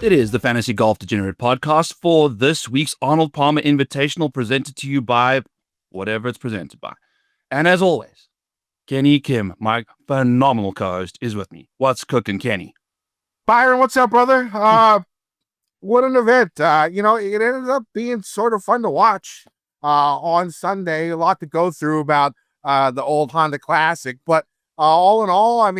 It is the Fantasy Golf Degenerate podcast for this week's Arnold Palmer Invitational, presented to you by whatever it's presented by. And as always, Kenny Kim, my phenomenal co-host, is with me. What's cooking, Kenny? Byron, what's up, brother? What an event. It ended up being sort of fun to watch on Sunday. A lot to go through about the old Honda Classic. But all in all, I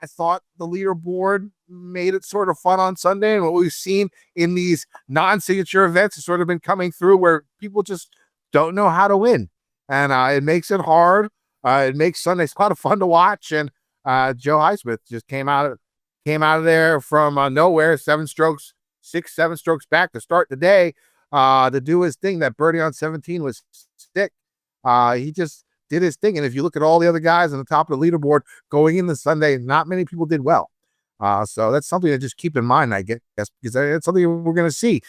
thought the leaderboard made it sort of fun on Sunday. And what we've seen in these non-signature events has sort of been coming through where people just don't know how to win. And it makes it hard. It makes Sundays a lot of fun to watch. And Joe Highsmith just came out of there from nowhere, 7 strokes back to start the day to do his thing. That birdie on 17 was sick. He just did his thing. And if you look at all the other guys on the top of the leaderboard going into Sunday, not many people did well. So that's something to just keep in mind, I guess, because it's something we're going to see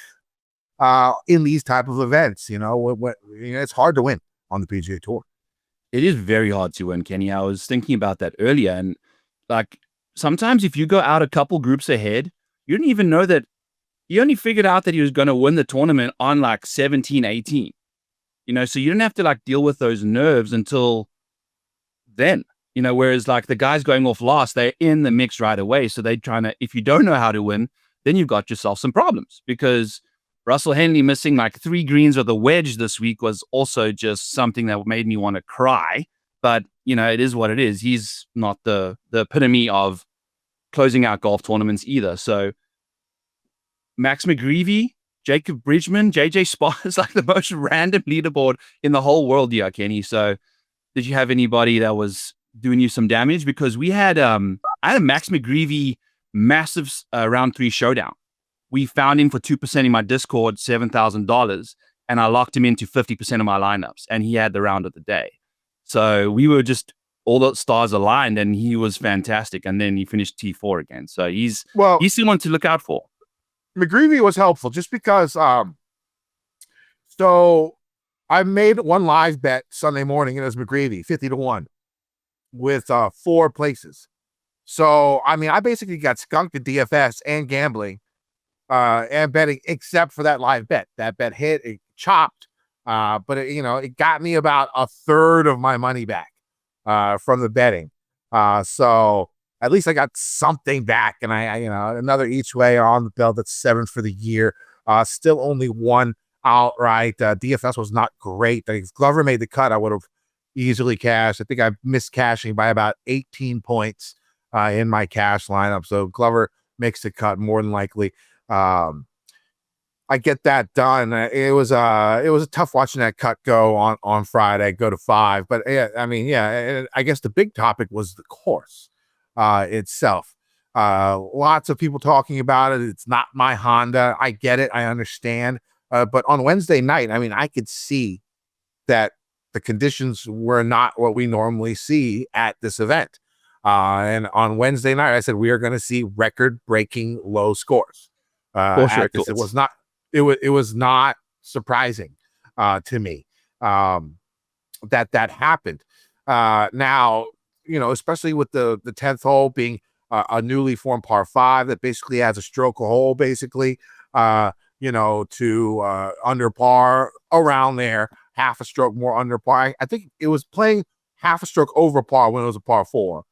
in these type of events. It's hard to win on the PGA Tour. It is very hard to win, Kenny. I was thinking about that earlier. And sometimes if you go out a couple groups ahead, you didn't even know that he only figured out that he was going to win the tournament on 17, 18. So you didn't have to deal with those nerves until then. Whereas the guys going off last, they're in the mix right away. So they're trying to, if you don't know how to win, then you've got yourself some problems, because Russell Henley missing 3 greens with a wedge this week was also just something that made me want to cry. But, it is what it is. He's not the epitome of closing out golf tournaments either. So Max McGreevy, Jacob Bridgman, JJ Spot is the most random leaderboard in the whole world here, Kenny. So did you have anybody that was doing you some damage? Because I had a Max McGreevy massive round 3 showdown. We found him for 2% in my Discord, $7,000, and I locked him into 50% of my lineups, and he had the round of the day. So we were just all the stars aligned, and he was fantastic. And then he finished T4 again. So he's someone to look out for. McGreevy was helpful just because. So I made one live bet Sunday morning, and it was McGreevy 50-1 with 4 places. So I basically got skunked at DFS and gambling and betting, except for that live bet. That bet hit, it chopped, but it got me about a third of my money back from the betting. So at least I got something back, and I another each way on the belt. That's 7 for the year. Still only 1 outright. DFS was not great. If Glover made the cut, I would have easily cashed. I think I missed cashing by about 18 points in my cash lineup. So Glover makes the cut more than likely. I get that done. It was a tough watching that cut go on Friday, go to 5. But I guess the big topic was the course itself. Lots of people talking about it. It's not my Honda. I get it. I understand. But on Wednesday night, I could see that the conditions were not what we normally see at this event. And on Wednesday night, I said, we are going to see record-breaking low scores. It was not surprising to me that happened. Now, especially with the 10th hole being a newly formed par 5 that basically has a stroke a hole, basically, to under par, around there, half a stroke more under par. I think it was playing half a stroke over par when it was a par 4.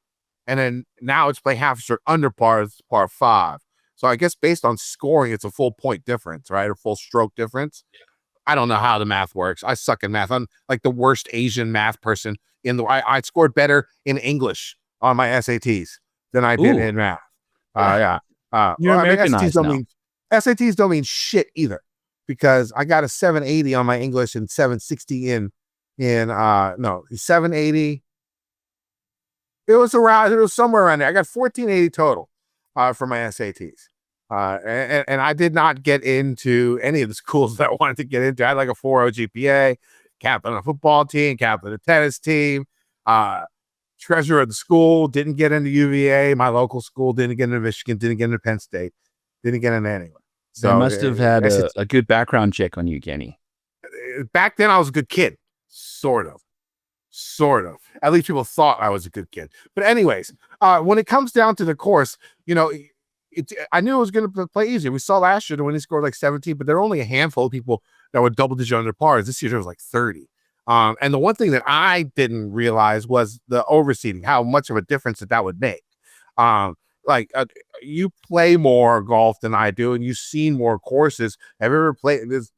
And then now it's playing half a stroke under par, it's par 5. So I guess based on scoring, it's a full point difference, right? A full stroke difference. I don't know how the math works. I suck in math. I'm like the worst Asian math person I scored better in English on my SATs than I did in math. SATs don't mean shit either, because I got a 780 on my English and 760 in 780. It was somewhere around there. I got 1480 total for my SATs. And I did not get into any of the schools that I wanted to get into. I had a 4.0 GPA, captain of a football team, captain of a tennis team, treasurer of the school, didn't get into UVA. My local school didn't get into Michigan, didn't get into Penn State, didn't get into anywhere. So they must have had a good background check on you, Kenny. Back then, I was a good kid, sort of. At least people thought I was a good kid. But anyways, when it comes down to the course, I knew it was going to play easier. We saw last year when he scored like 17, but there were only a handful of people that were double digit under pars. This year there was like 30. And the one thing that I didn't realize was the overseeding, how much of a difference that would make. Like you play more golf than I do, and you've seen more courses. Have you ever played this?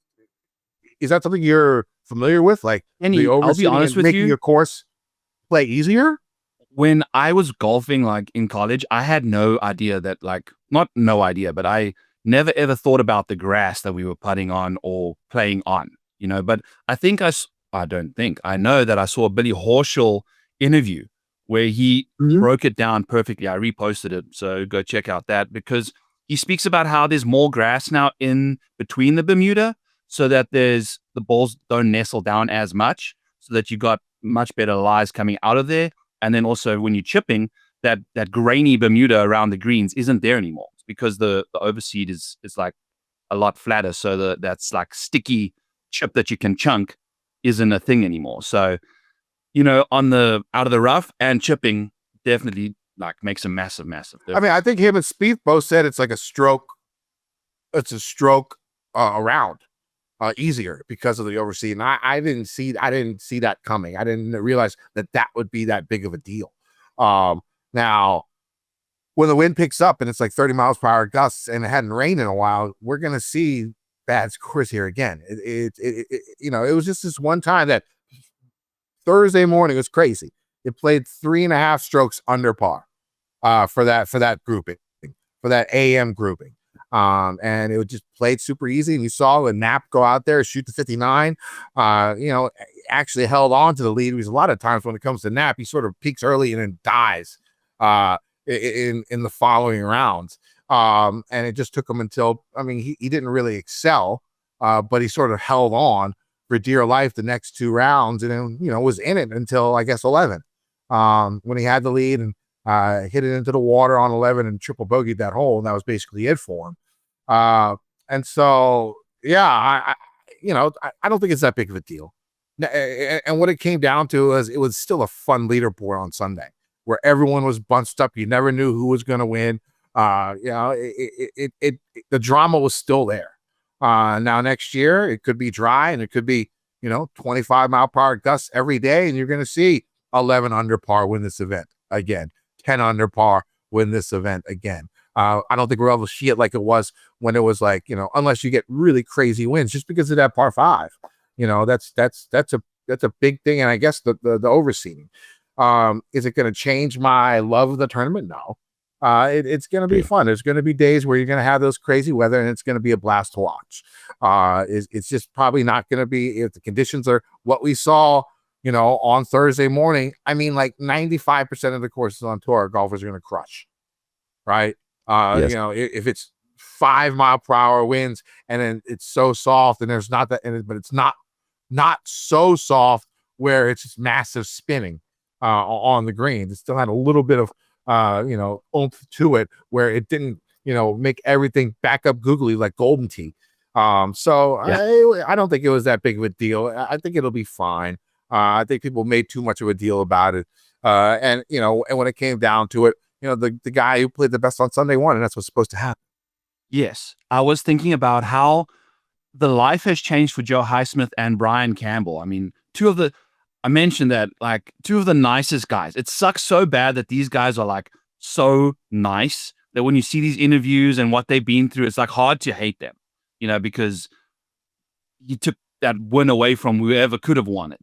Is that something you're familiar with? Like the I'll be overseeding honest and with making you. your course play easier? When I was golfing like in college, I had no idea that not no idea, but I never ever thought about the grass that we were putting on or playing on, but I don't think, I know that I saw a Billy Horschel interview where he Mhm. broke it down perfectly. I reposted it, so go check out that, because he speaks about how there's more grass now in between the Bermuda, so that the balls don't nestle down as much, so that you got much better lies coming out of there. And then also when you're chipping, that grainy Bermuda around the greens isn't there anymore. It's because the overseed is like a lot flatter. So that's like sticky chip that you can chunk isn't a thing anymore. So, on the out of the rough and chipping definitely like makes a massive, massive I mean, difference. I think him and Spieth both said it's like a stroke. It's a stroke around easier because of the overseed. And I didn't see that coming. I didn't realize that would be that big of a deal. Now, when the wind picks up and it's like 30 miles per hour gusts and it hadn't rained in a while, we're going to see bad scores here again. It was just this one time that Thursday morning was crazy. It played 3.5 strokes under par for that grouping, for that AM grouping. And it just played super easy. And you saw a Knapp go out there, shoot the 59, actually held on to the lead. Because a lot of times when it comes to Knapp, he sort of peaks early and then dies in the following rounds. And it just took him until, he didn't really excel, but he sort of held on for dear life the next 2 rounds, and then, was in it until I guess 11, when he had the lead and hit it into the water on 11 and triple bogeyed that hole, and that was basically it for him. And so, yeah, I don't think it's that big of a deal. And what it came down to was it was still a fun leaderboard on Sunday where everyone was bunched up. You never knew who was going to win. The drama was still there. Now next year it could be dry and it could be 25 mile per hour gusts every day, and you're going to see 11 under par win this event again, 10 under par win this event again. I don't think we're able to see it like it was when it was like, unless you get really crazy wins just because of that par 5. That's a big thing. And I guess the overseeding. Is it going to change my love of the tournament? No. It's going to be fun. There's going to be days where you're going to have those crazy weather, and it's going to be a blast to watch. It's just probably not going to be, if the conditions are what we saw, on Thursday morning. I mean, like 95% of the courses on tour, golfers are going to crush, right? Yes. If it's 5 mile per hour winds and then it's so soft and there's not that, but it's not so soft where it's just massive spinning on the green. It still had a little bit of oomph to it where it didn't, make everything back up googly like Golden Tee. So Yeah. I don't think it was that big of a deal. I think it'll be fine. I think people made too much of a deal about it. And when it came down to it, the guy who played the best on Sunday won, and that's what's supposed to happen. Yes. I was thinking about how the life has changed for Joe Highsmith and Brian Campbell. I mean, I mentioned that, like, 2 of the nicest guys. It sucks so bad that these guys are like so nice that when you see these interviews and what they've been through, it's like hard to hate them, because you took that win away from whoever could have won it,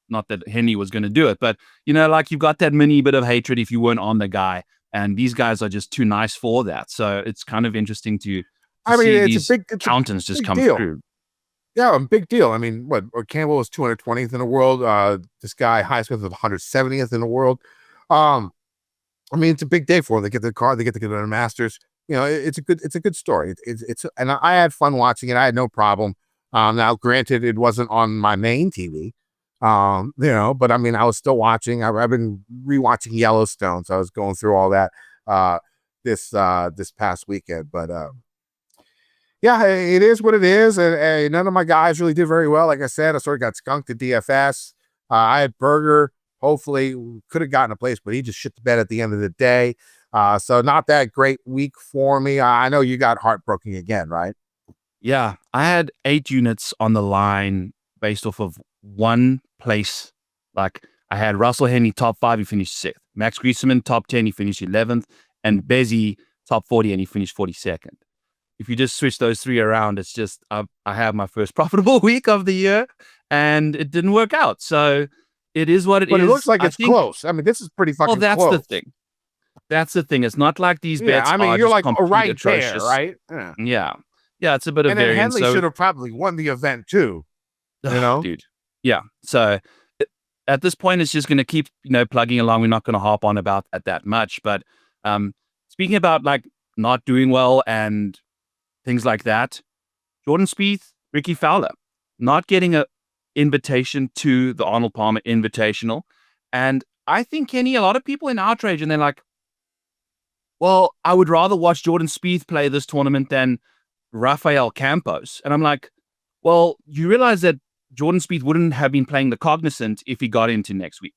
not that Henry was going to do it, but like you've got that mini bit of hatred if you weren't on the guy, and these guys are just too nice for that. So it's kind of interesting to I mean, see it's a these big, accountants just come deal. through. Yeah, a big deal. I mean, Campbell was 220th in the world. This guy Highsmith was 170th in the world. I mean, it's a big day for them. They get their car, they get to get their Masters. It's a good story. And I had fun watching it. I had no problem. Now, granted, it wasn't on my main TV. But I mean, I was still watching. I've been rewatching Yellowstone, so I was going through all that this past weekend. But yeah, it is what it is. And none of my guys really did very well. Like I said, I sort of got skunked at DFS. I had Berger. Hopefully, could have gotten a place, but he just shit the bed at the end of the day. So not that great week for me. I know you got heartbroken again, right? Yeah, I had 8 units on the line based off of one place. Like I had Russell Henley top 5, he finished 6th. Max Griesemann top 10, he finished 11th, and Bezzy top 40, and he finished 42nd. If you just switch those 3 around, it's just I have my first profitable week of the year, and it didn't work out. So it is what it is. But it looks like it's close. I mean, this is pretty fucking that's close. the thing. That's the thing. It's not like these bets I mean, are you're just like complete right atrocious. there, right? Yeah. Yeah, it's a bit of And then variance. Henley So, should have probably won the event too. You know, dude. Yeah. So at this point, it's just going to keep, plugging along. We're not going to harp on about that much. But speaking about like not doing well and things like that, Jordan Spieth, Ricky Fowler, not getting an invitation to the Arnold Palmer Invitational. And I think, Kenny, a lot of people in outrage, and they're like, well, I would rather watch Jordan Spieth play this tournament than Rafael Campos. And I'm like, well, you realize that Jordan Spieth wouldn't have been playing the Cognizant if he got into next week.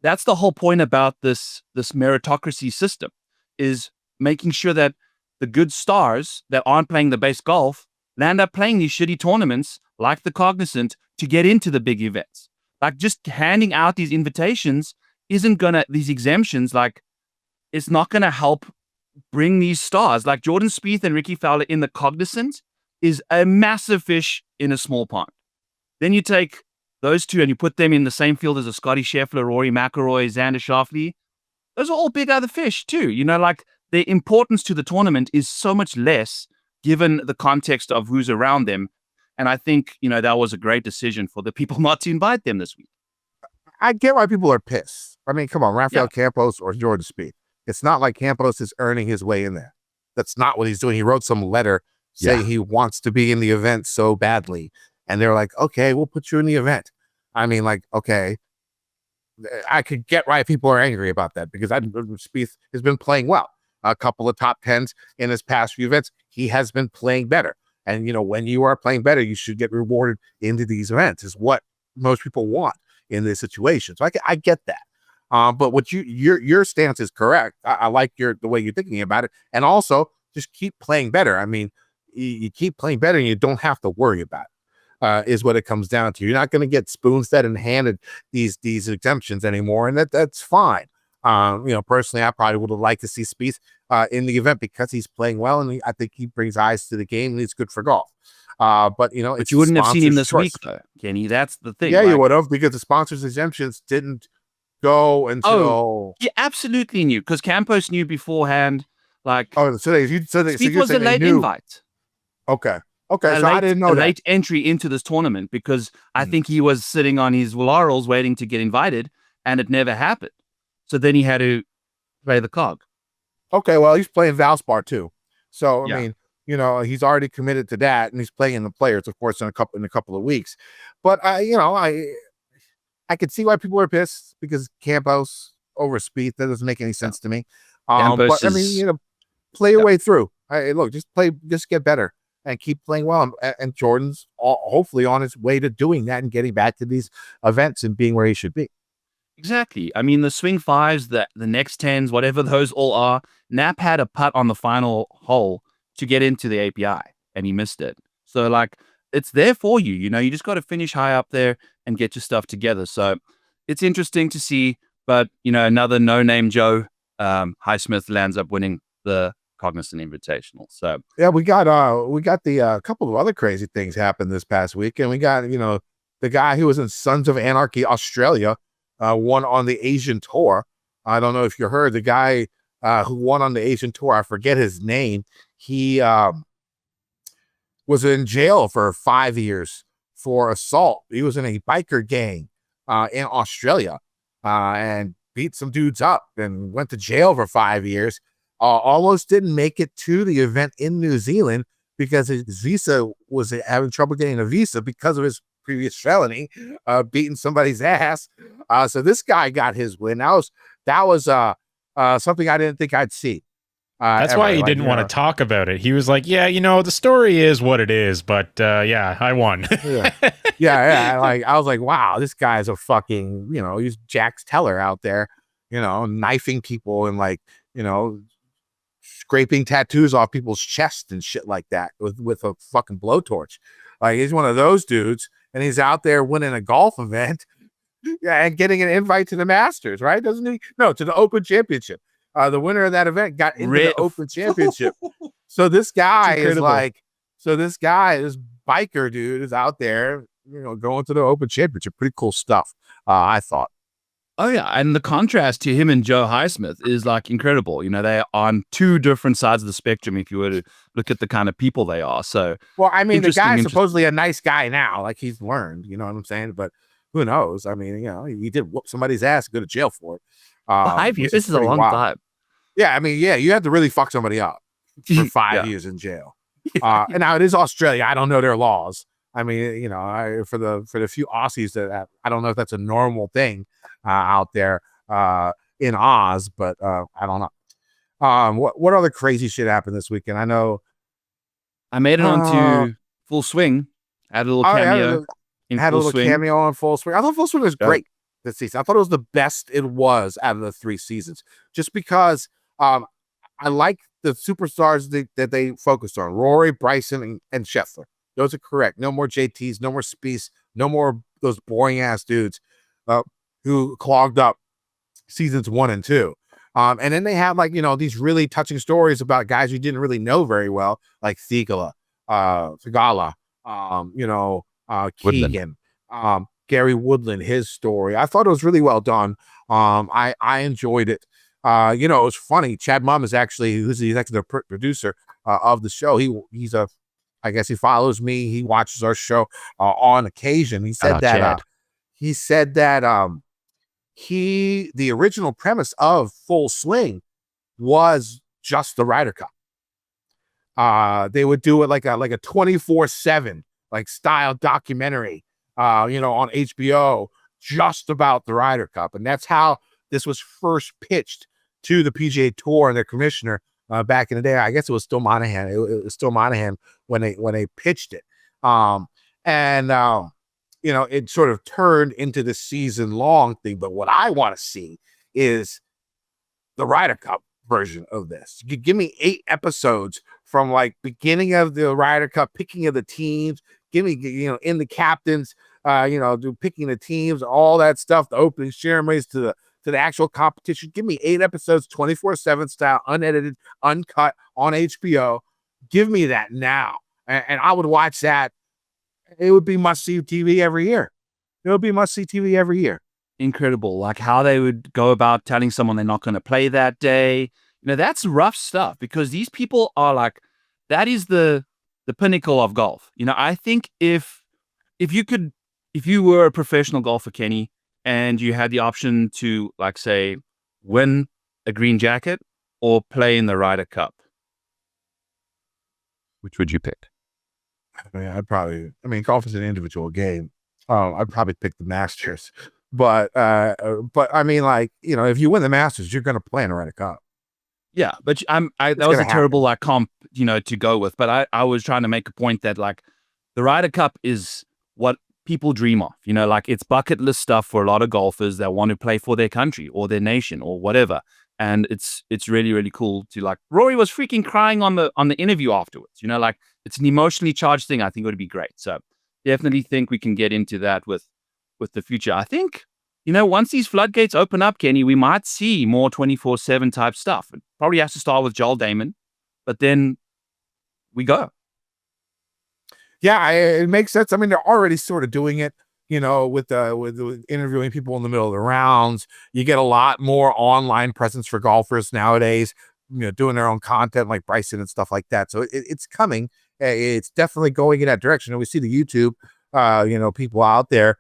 That's the whole point about this meritocracy system, is making sure that the good stars that aren't playing the base golf land up playing these shitty tournaments like the Cognizant to get into the big events. Like just handing out these invitations these exemptions, like it's not gonna help bring these stars. Like Jordan Spieth and Ricky Fowler in the Cognizant is a massive fish in a small pond. Then you take those two and you put them in the same field as a Scotty Scheffler, Rory McIlroy, Xander Schauffele. Those are all big other fish too. Like their importance to the tournament is so much less given the context of who's around them. And I think, that was a great decision for the people not to invite them this week. I get why people are pissed. I mean, come on, Rafael Campos or Jordan Spieth. It's not like Campos is earning his way in there. That's not what he's doing. He wrote some letter saying he wants to be in the event so badly. And they're like, okay, we'll put you in the event. I mean, like, okay, I could get why people are angry about that, because Spieth has been playing well. A couple of top 10s in his past few events. He has been playing better. And, when you are playing better, you should get rewarded into these events, is what most people want in this situation. So I get that. But what your stance is correct. I like the way you're thinking about it. And also just keep playing better. I mean, you keep playing better and you don't have to worry about it, is what it comes down to. You're not going to get spoon-fed and handed these exemptions anymore. And that's fine. Personally, I probably would have liked to see Spieth in the event because he's playing well. And I think he brings eyes to the game and he's good for golf. But you wouldn't have seen him this week, though, Kenny. That's the thing. Yeah, you would have, because the sponsors exemptions didn't go until he absolutely knew, because Campos knew beforehand. Like, Spieth was a late invite. Okay, so I didn't know that. Late entry into this tournament, because I think he was sitting on his laurels waiting to get invited, and it never happened. So then he had to play the cog. Okay, well, he's playing Valspar too. So I mean, he's already committed to that, and he's playing in the Players, of course, in a couple of weeks. But I could see why people are pissed, because Campos over Spieth, that doesn't make any sense to me. But I mean, play your way through. Just get better and keep playing well. And Jordan's hopefully on his way to doing that and getting back to these events and being where he should be. Exactly. I mean, the swing fives, the next 10s, whatever those all are, Knapp had a putt on the final hole to get into the API, and he missed it. So, like, it's there for you. You just got to finish high up there and get your stuff together. So it's interesting to see. But, another no-name Joe Highsmith lands up winning the Cognizant Invitational. So yeah, we got the couple of other crazy things happened this past week, and we got the guy who was in Sons of Anarchy Australia won on the Asian Tour. I don't know if you heard the guy who won on the Asian Tour. I forget his name. He was in jail for 5 years for assault. He was in a biker gang in Australia and beat some dudes up and went to jail for 5 years. Almost didn't make it to the event in New Zealand because his visa was having trouble getting a visa because of his previous felony, beating somebody's ass. So this guy got his win. That was something I didn't think I'd see. That's why he didn't want to talk about it. He was like, yeah, the story is what it is, but yeah, I won. yeah. Like, I was like, wow, this guy's a fucking, he's Jax Teller out there, knifing people and like, you know, scraping tattoos off people's chests and shit like that with a fucking blowtorch. Like, he's one of those dudes, and he's out there winning a golf event, yeah, and getting an invite to the Masters, right? Doesn't he? No, to the Open Championship. The winner of that event got into the Open Championship. So this guy is like, this biker dude is out there, going to the Open Championship. Pretty cool stuff, I thought. Oh, yeah. And the contrast to him and Joe Highsmith is like incredible. They are on two different sides of the spectrum if you were to look at the kind of people they are. So, well, I mean, the guy's supposedly a nice guy now, like he's learned, you know what I'm saying? But who knows? I mean, he did whoop somebody's ass and go to jail for it. 5 years. This is a long time. Yeah. I mean, yeah, you have to really fuck somebody up for 5 years in jail. And now it is Australia. I don't know their laws. I mean, for the few Aussies that I don't know if that's a normal thing out there in Oz, but I don't know. What other crazy shit happened this weekend? I know I made it onto Full Swing. Had a little cameo. Had a little cameo on Full Swing. I thought Full Swing was great this season. I thought it was the best it was out of the 3 seasons, just because I like the superstars that they focused on: Rory, Bryson, and Scheffler. Those are correct. No more JTs, no more Spieth, no more those boring ass dudes who clogged up seasons 1 and 2. And then they have these really touching stories about guys you didn't really know very well, like Thigala, Keegan, Gary Woodland, his story. I thought it was really well done. I enjoyed it. It was funny. Chad Mumm is who's the executive producer of the show. I guess he follows me. He watches our show on occasion. He said that the original premise of Full Swing was just the Ryder Cup. They would do it like a 24/7 style documentary, on HBO, just about the Ryder Cup, and that's how this was first pitched to the PGA Tour and their commissioner back in the day. I guess it was still Monahan. It was still Monahan when they pitched it, it sort of turned into the season-long thing. But what I want to see is the Ryder Cup version of this. Give me 8 episodes from beginning of the Ryder Cup, picking of the teams. Give me, in the captains, picking the teams, all that stuff, the opening ceremonies to the actual competition. Give me 8 episodes, 24/7 style, unedited, uncut on HBO. Give me that now. And I would watch that. It would be must-see TV every year. It would be must-see TV every year. Incredible. Like how they would go about telling someone they're not going to play that day. That's rough stuff, because these people are that is the pinnacle of golf. I think if you were a professional golfer, Kenny, and you had the option to say win a green jacket or play in the Ryder Cup, which would you pick? Golf is an individual game. I'd probably pick the Masters, but I mean, if you win the Masters, you're going to play in the Ryder Cup. Yeah, but that was a terrible comp, to go with. But I was trying to make a point that the Ryder Cup is what people dream of. It's bucket list stuff for a lot of golfers that want to play for their country or their nation or whatever. And it's really, really cool to Rory was freaking crying on the interview afterwards. It's an emotionally charged thing. I think it would be great. So definitely think we can get into that with the future. I think, once these floodgates open up, Kenny, we might see more 24/7 type stuff. It probably has to start with Joel Damon, but then we go. Yeah, it makes sense. I mean, they're already sort of doing it, with interviewing people in the middle of the rounds. You get a lot more online presence for golfers nowadays, doing their own content like Bryson and stuff like that. So it's coming. It's definitely going in that direction. And we see the YouTube, people out there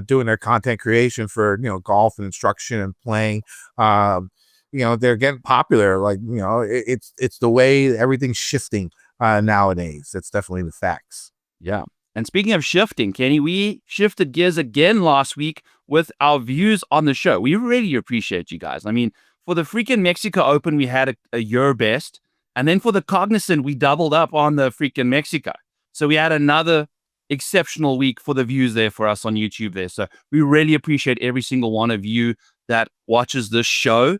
doing their content creation for, golf and instruction and playing. They're getting popular. It's the way everything's shifting nowadays. That's definitely the facts. Yeah. And speaking of shifting, Kenny, we shifted gears again last week with our views on the show. We really appreciate you guys. I mean, for the freaking Mexico Open, we had a year best. And then for the Cognizant, we doubled up on the freaking Mexico. So we had another exceptional week for the views there for us on YouTube there. So we really appreciate every single one of you that watches this show.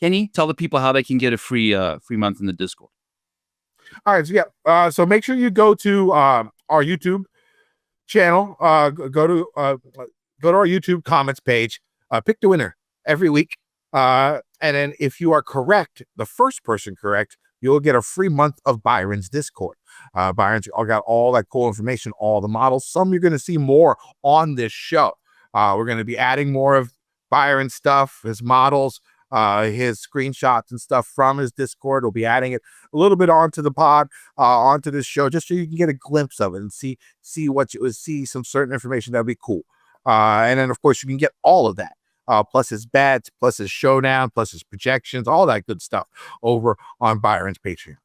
Kenny, tell the people how they can get a free month in the Discord. All right, so yeah, so make sure you go to our YouTube channel. Go to our YouTube comments page. Pick the winner every week, and then if you are correct, the first person correct, you'll get a free month of Byron's Discord. Byron's got all that cool information, all the models. Some you're going to see more on this show. We're going to be adding more of Byron's stuff, his models, his screenshots and stuff from his Discord. We'll be adding it a little bit onto the pod, onto this show, just so you can get a glimpse of it and see some certain information. That'd be cool. And then of course you can get all of that, plus his bets, plus his showdown, plus his projections, all that good stuff over on Byron's Patreon.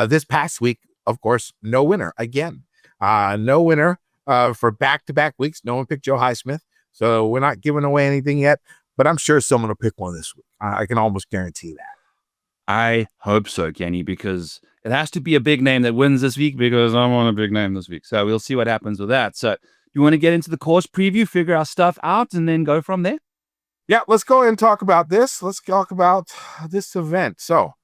This past week, of course, no winner again. No winner for back-to-back weeks. No one picked Joe Highsmith, so we're not giving away anything yet. But I'm sure someone will pick one this week. I can almost guarantee that. I hope so, Kenny, because it has to be a big name that wins this week, because I want a big name this week. So we'll see what happens with that. So you want to get into the course preview, figure our stuff out, and then go from there? Yeah, let's go ahead and talk about this. Let's talk about this event. So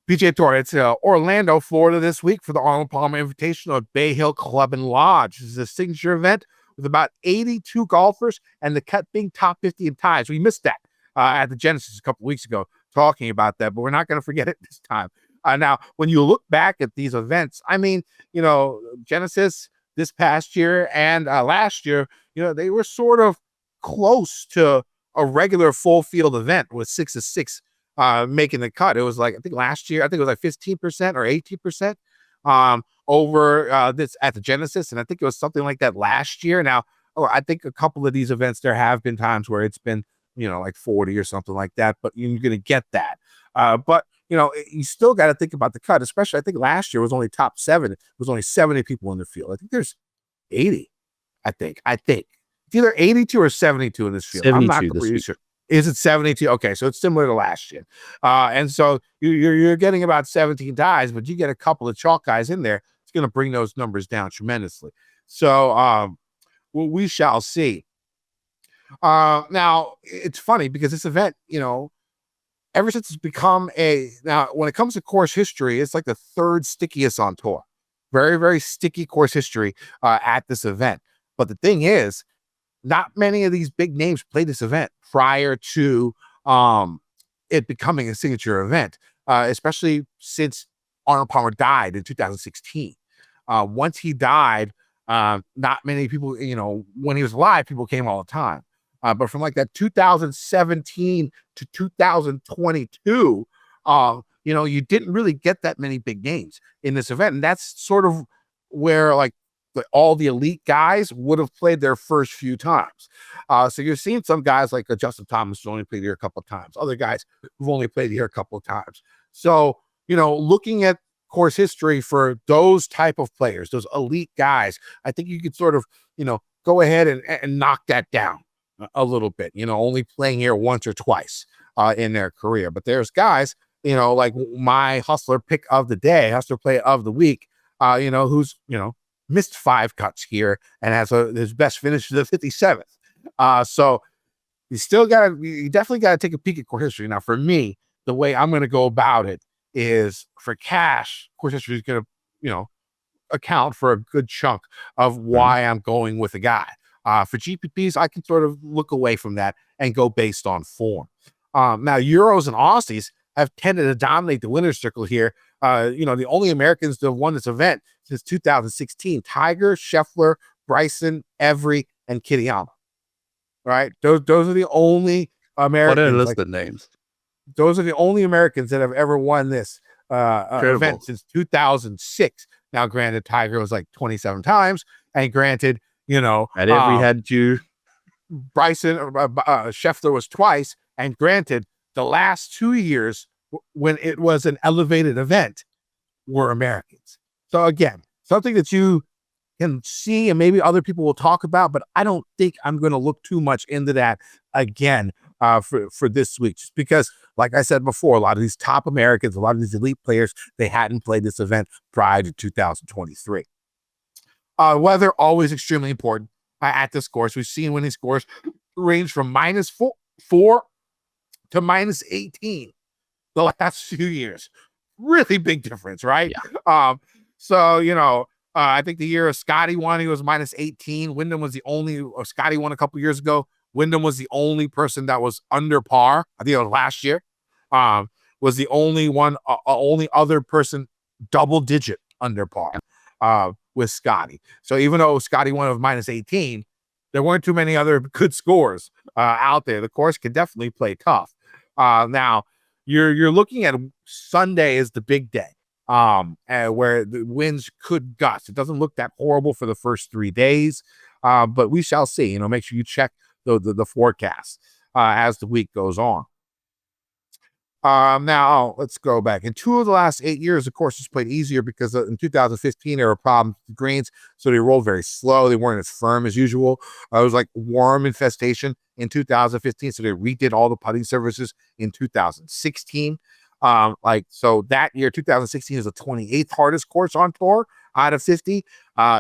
PGA Tour, it's Orlando, Florida this week for the Arnold Palmer Invitational at Bay Hill Club and Lodge. This is a signature event with about 82 golfers, and the cut being top 50 in ties. We missed that at the Genesis a couple weeks ago, talking about that, but we're not going to forget it this time. Now, when you look back at these events, I mean, Genesis this past year and last year, they were sort of close to a regular full field event with 6 of 6 making the cut. It was like, I think last year, it was like 15% or 18%. Over this at the Genesis, and I think it was something like that last year. Now, I think a couple of these events, there have been times where it's been, like 40 or something like that, but you're going to get that. But, you still got to think about the cut, especially I think last year was only top 7. It was only 70 people in the field. I think there's 80, I think. It's either 82 or 72 in this field. I'm not completely sure. Is it 72? Okay, so it's similar to last year. And so you're getting about 17 ties, but you get a couple of chalk guys in there. It's going to bring those numbers down tremendously. So we shall see. Now, it's funny because this event, ever since it's become now, when it comes to course history, it's like the third stickiest on tour. Very, very sticky course history at this event. But the thing is, not many of these big names played this event prior to it becoming a signature event, especially since Arnold Palmer died in 2016. Once he died, not many people, when he was alive, people came all the time. But from like that 2017 to 2022, you didn't really get that many big names in this event. And that's sort of where all the elite guys would have played their first few times. So you're seeing some guys like Justin Thomas who only played here a couple of times, other guys who've only played here a couple of times. So, looking at course history for those type of players, those elite guys, I think you could sort of, go ahead and knock that down a little bit, only playing here once or twice in their career. But there's guys, like my hustler pick of the day, hustler play of the week, who's, missed 5 cuts here and has his best finish to the 57th. So you definitely got to take a peek at course history. Now, for me, the way I'm going to go about it is for cash, course history is going to, account for a good chunk of why I'm going with a guy. For GPPs, I can sort of look away from that and go based on form. Now, Euros and Aussies have tended to dominate the winner's circle here. The only Americans to have won this event since 2016, Tiger, Scheffler, Bryson, Every, and Kitayama. Right? Those are the only Americans. What a list of names. Those are the only Americans that have ever won this event since 2006. Now, granted, Tiger was like 27 times, and granted, at Every had you. Bryson, Scheffler was twice, and granted, the last 2 years when it was an elevated event were Americans. So again, something that you can see and maybe other people will talk about, but I don't think I'm going to look too much into that again for this week, just because, like I said before, a lot of these top Americans, a lot of these elite players, they hadn't played this event prior to 2023. Weather, always extremely important at this course. We've seen winning scores range from -4 to -18 the last few years. Really big difference, right? Yeah. So, I think the year Scotty won, he was minus 18. Wyndham was the only, Scotty won a couple years ago. Wyndham was the only person that was under par. I think it was last year. Was the only one, only other person double digit under par with Scotty. So even though Scotty won of minus 18, there weren't too many other good scores out there. The course can definitely play tough. Now, you're looking at Sunday is the big day, where the winds could gust. It doesn't look that horrible for the first 3 days, but we shall see. Make sure you check the forecast as the week goes on. Now let's go back. In 2 of the last 8 years, the course has played easier because in 2015 there were problems with the greens, so they rolled very slow. They weren't as firm as usual. It was like worm infestation in 2015, so they redid all the putting surfaces in 2016. So that year, 2016 is the 28th hardest course on tour out of 50.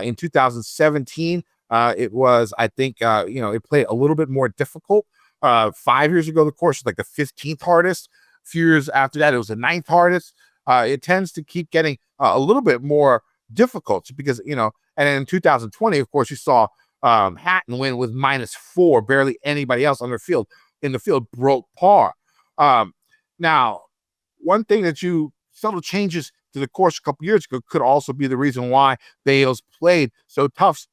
In 2017, it was, I think, it played a little bit more difficult. 5 years ago, the course was like the 15th hardest. A few years after that, it was the 9th hardest. It tends to keep getting a little bit more difficult because, and in 2020, of course, you saw Hatton win with -4. Barely anybody else on the field broke par. Now, one thing that subtle changes to the course a couple years ago could also be the reason why Bales played so tough,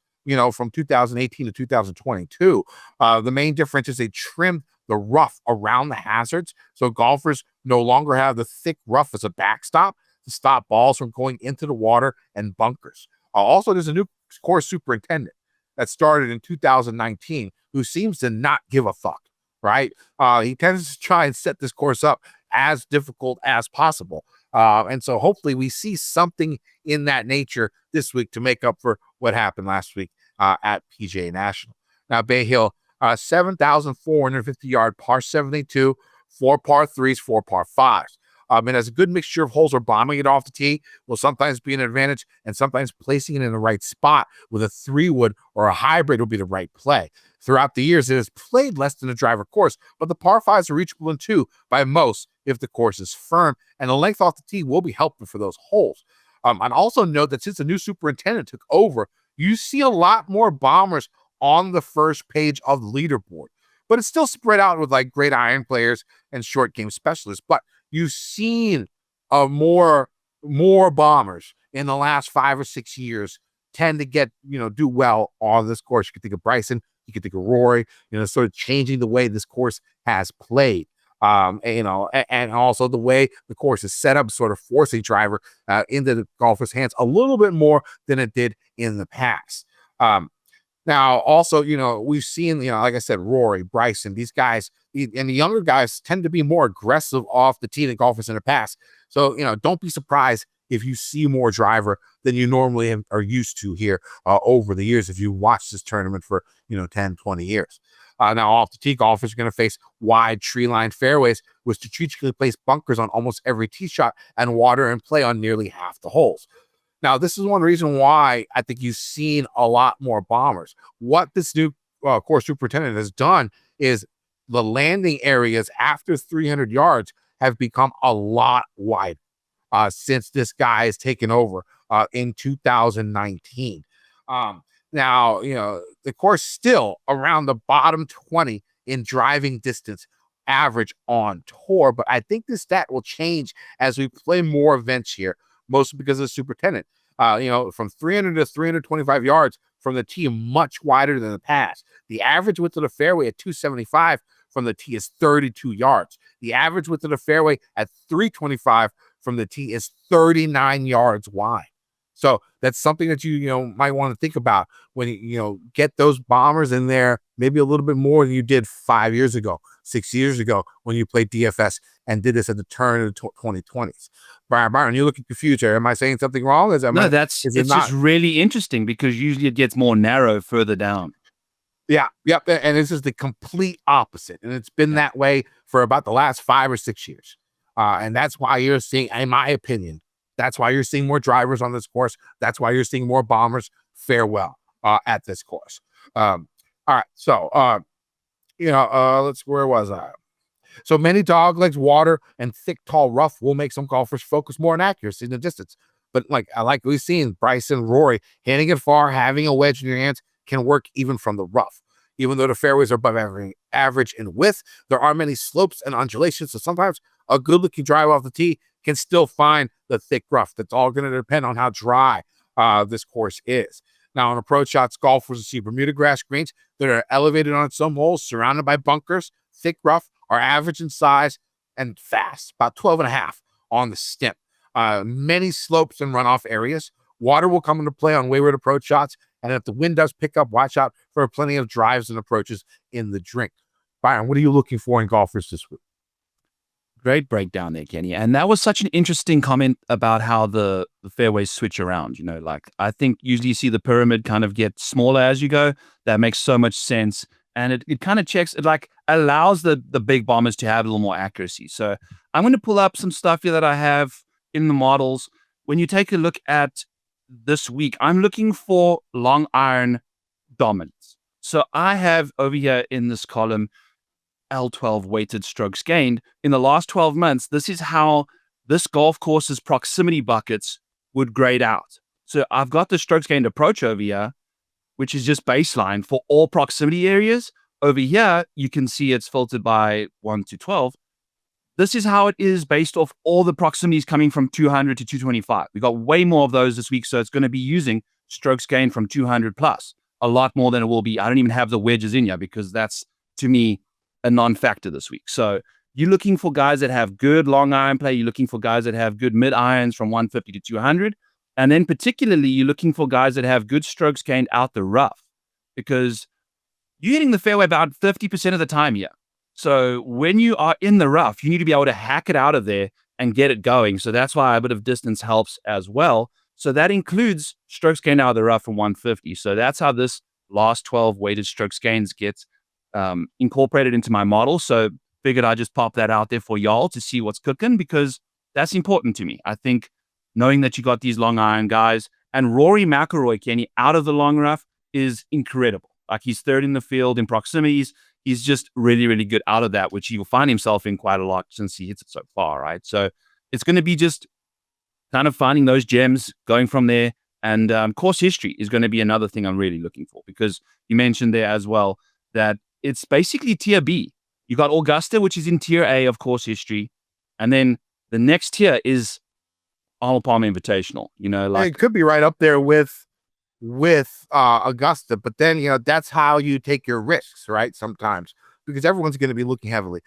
from 2018 to 2022. The main difference is they trimmed the rough around the hazards, so golfers no longer have the thick rough as a backstop to stop balls from going into the water and bunkers. Also, there's a new course superintendent that started in 2019 who seems to not give a fuck, right? He tends to try and set this course up as difficult as possible. And so hopefully we see something in that nature this week to make up for what happened last week at PGA National. Now, Bay Hill, 7,450 yard par 72, 4 par 3s, 4 par 5s. It has a good mixture of holes where bombing it off the tee will sometimes be an advantage, and sometimes placing it in the right spot with a 3-wood or a hybrid will be the right play. Throughout the years, it has played less than a driver course, but the par 5s are reachable in 2 by most if the course is firm, and the length off the tee will be helpful for those holes. I'd also note that since the new superintendent took over, you see a lot more bombers on the first page of the leaderboard, but it's still spread out with like great iron players and short game specialists. But you've seen more bombers in the last 5 or 6 years tend to get, do well on this course. You can think of Bryson, you can think of Rory, sort of changing the way this course has played. And also the way the course is set up, sort of forcing driver into the golfer's hands a little bit more than it did in the past. Now, also, we've seen, like I said, Rory, Bryson, these guys, and the younger guys tend to be more aggressive off the tee than golfers in the past. So, don't be surprised if you see more driver than you normally are used to here over the years if you watch this tournament for, 10, 20 years. Now, off the tee, golfers are going to face wide tree-lined fairways with strategically placed bunkers on almost every tee shot and water in play on nearly half the holes. Now, this is one reason why I think you've seen a lot more bombers. What this new course superintendent has done is the landing areas after 300 yards have become a lot wider since this guy has taken over in 2019. Now, the course still around the bottom 20 in driving distance average on tour, but I think this stat will change as we play more events here, mostly because of the superintendent. From 300 to 325 yards from the tee, much wider than the past. The average width of the fairway at 275 from the tee is 32 yards. The average width of the fairway at 325 from the tee is 39 yards wide. So that's something that you might want to think about when you get those bombers in there, maybe a little bit more than you did 5 years ago, 6 years ago when you played DFS and did this at the turn of the 2020s. Byron, you looking confused here. Am I saying something wrong? It's just really interesting because usually it gets more narrow further down. Yeah, yep. And this is the complete opposite. And it's been that way for about the last 5 or 6 years. And that's why you're seeing, in my opinion, that's why you're seeing more drivers on this course. That's why you're seeing more bombers fare well at this course. All right. So, where was I? So many dog legs, water, and thick, tall rough will make some golfers focus more on accuracy in the distance. But I like we've seen Bryson, Rory hitting it far, having a wedge in your hands can work even from the rough. Even though the fairways are above average in width, there are many slopes and undulations. So sometimes a good-looking drive off the tee can still find the thick rough. That's all going to depend on how dry this course is. Now, on approach shots, golfers will see Bermuda grass greens that are elevated on some holes, surrounded by bunkers. Thick rough are average in size and fast, about 12.5 on the stem. Many slopes and runoff areas. Water will come into play on wayward approach shots. And if the wind does pick up, watch out for plenty of drives and approaches in the drink. Byron, what are you looking for in golfers this week? Great breakdown there, Kenny. And that was such an interesting comment about how the fairways switch around. I think usually you see the pyramid kind of get smaller as you go. That makes so much sense. And it kind of checks, it allows the big bombers to have a little more accuracy. So I'm going to pull up some stuff here that I have in the models. When you take a look at this week, I'm looking for long iron dominance. So I have over here in this column L12 weighted strokes gained. In the last 12 months, this is how this golf course's proximity buckets would grade out. So I've got the strokes gained approach over here, which is just baseline for all proximity areas. Over here, you can see it's filtered by 1 to 12. This is how it is based off all the proximities coming from 200 to 225. We got way more of those this week, so it's going to be using strokes gained from 200 plus, a lot more than it will be. I don't even have the wedges in here because that's, to me, a non-factor this week. So you're looking for guys that have good long iron play. You're looking for guys that have good mid irons from 150 to 200. And then particularly, you're looking for guys that have good strokes gained out the rough, because you're hitting the fairway about 50% of the time here. So when you are in the rough, you need to be able to hack it out of there and get it going. So that's why a bit of distance helps as well. So that includes strokes gained out of the rough from 150. So that's how this last 12 weighted strokes gains gets incorporated into my model. So figured I'd just pop that out there for y'all to see what's cooking, because that's important to me. I think knowing that you got these long iron guys, and Rory McIlroy, Kenny, out of the long rough is incredible. He's third in the field in proximities. He's just really, really good out of that, which he will find himself in quite a lot since he hits it so far, right? So it's going to be just kind of finding those gems, going from there. And course history is going to be another thing I'm really looking for, because you mentioned there as well that it's basically tier B. You got Augusta, which is in tier A of course history. And then the next tier is Arnold Palmer Invitational. It could be right up there with Augusta, but then that's how you take your risks, right? Sometimes, because everyone's going to be looking heavily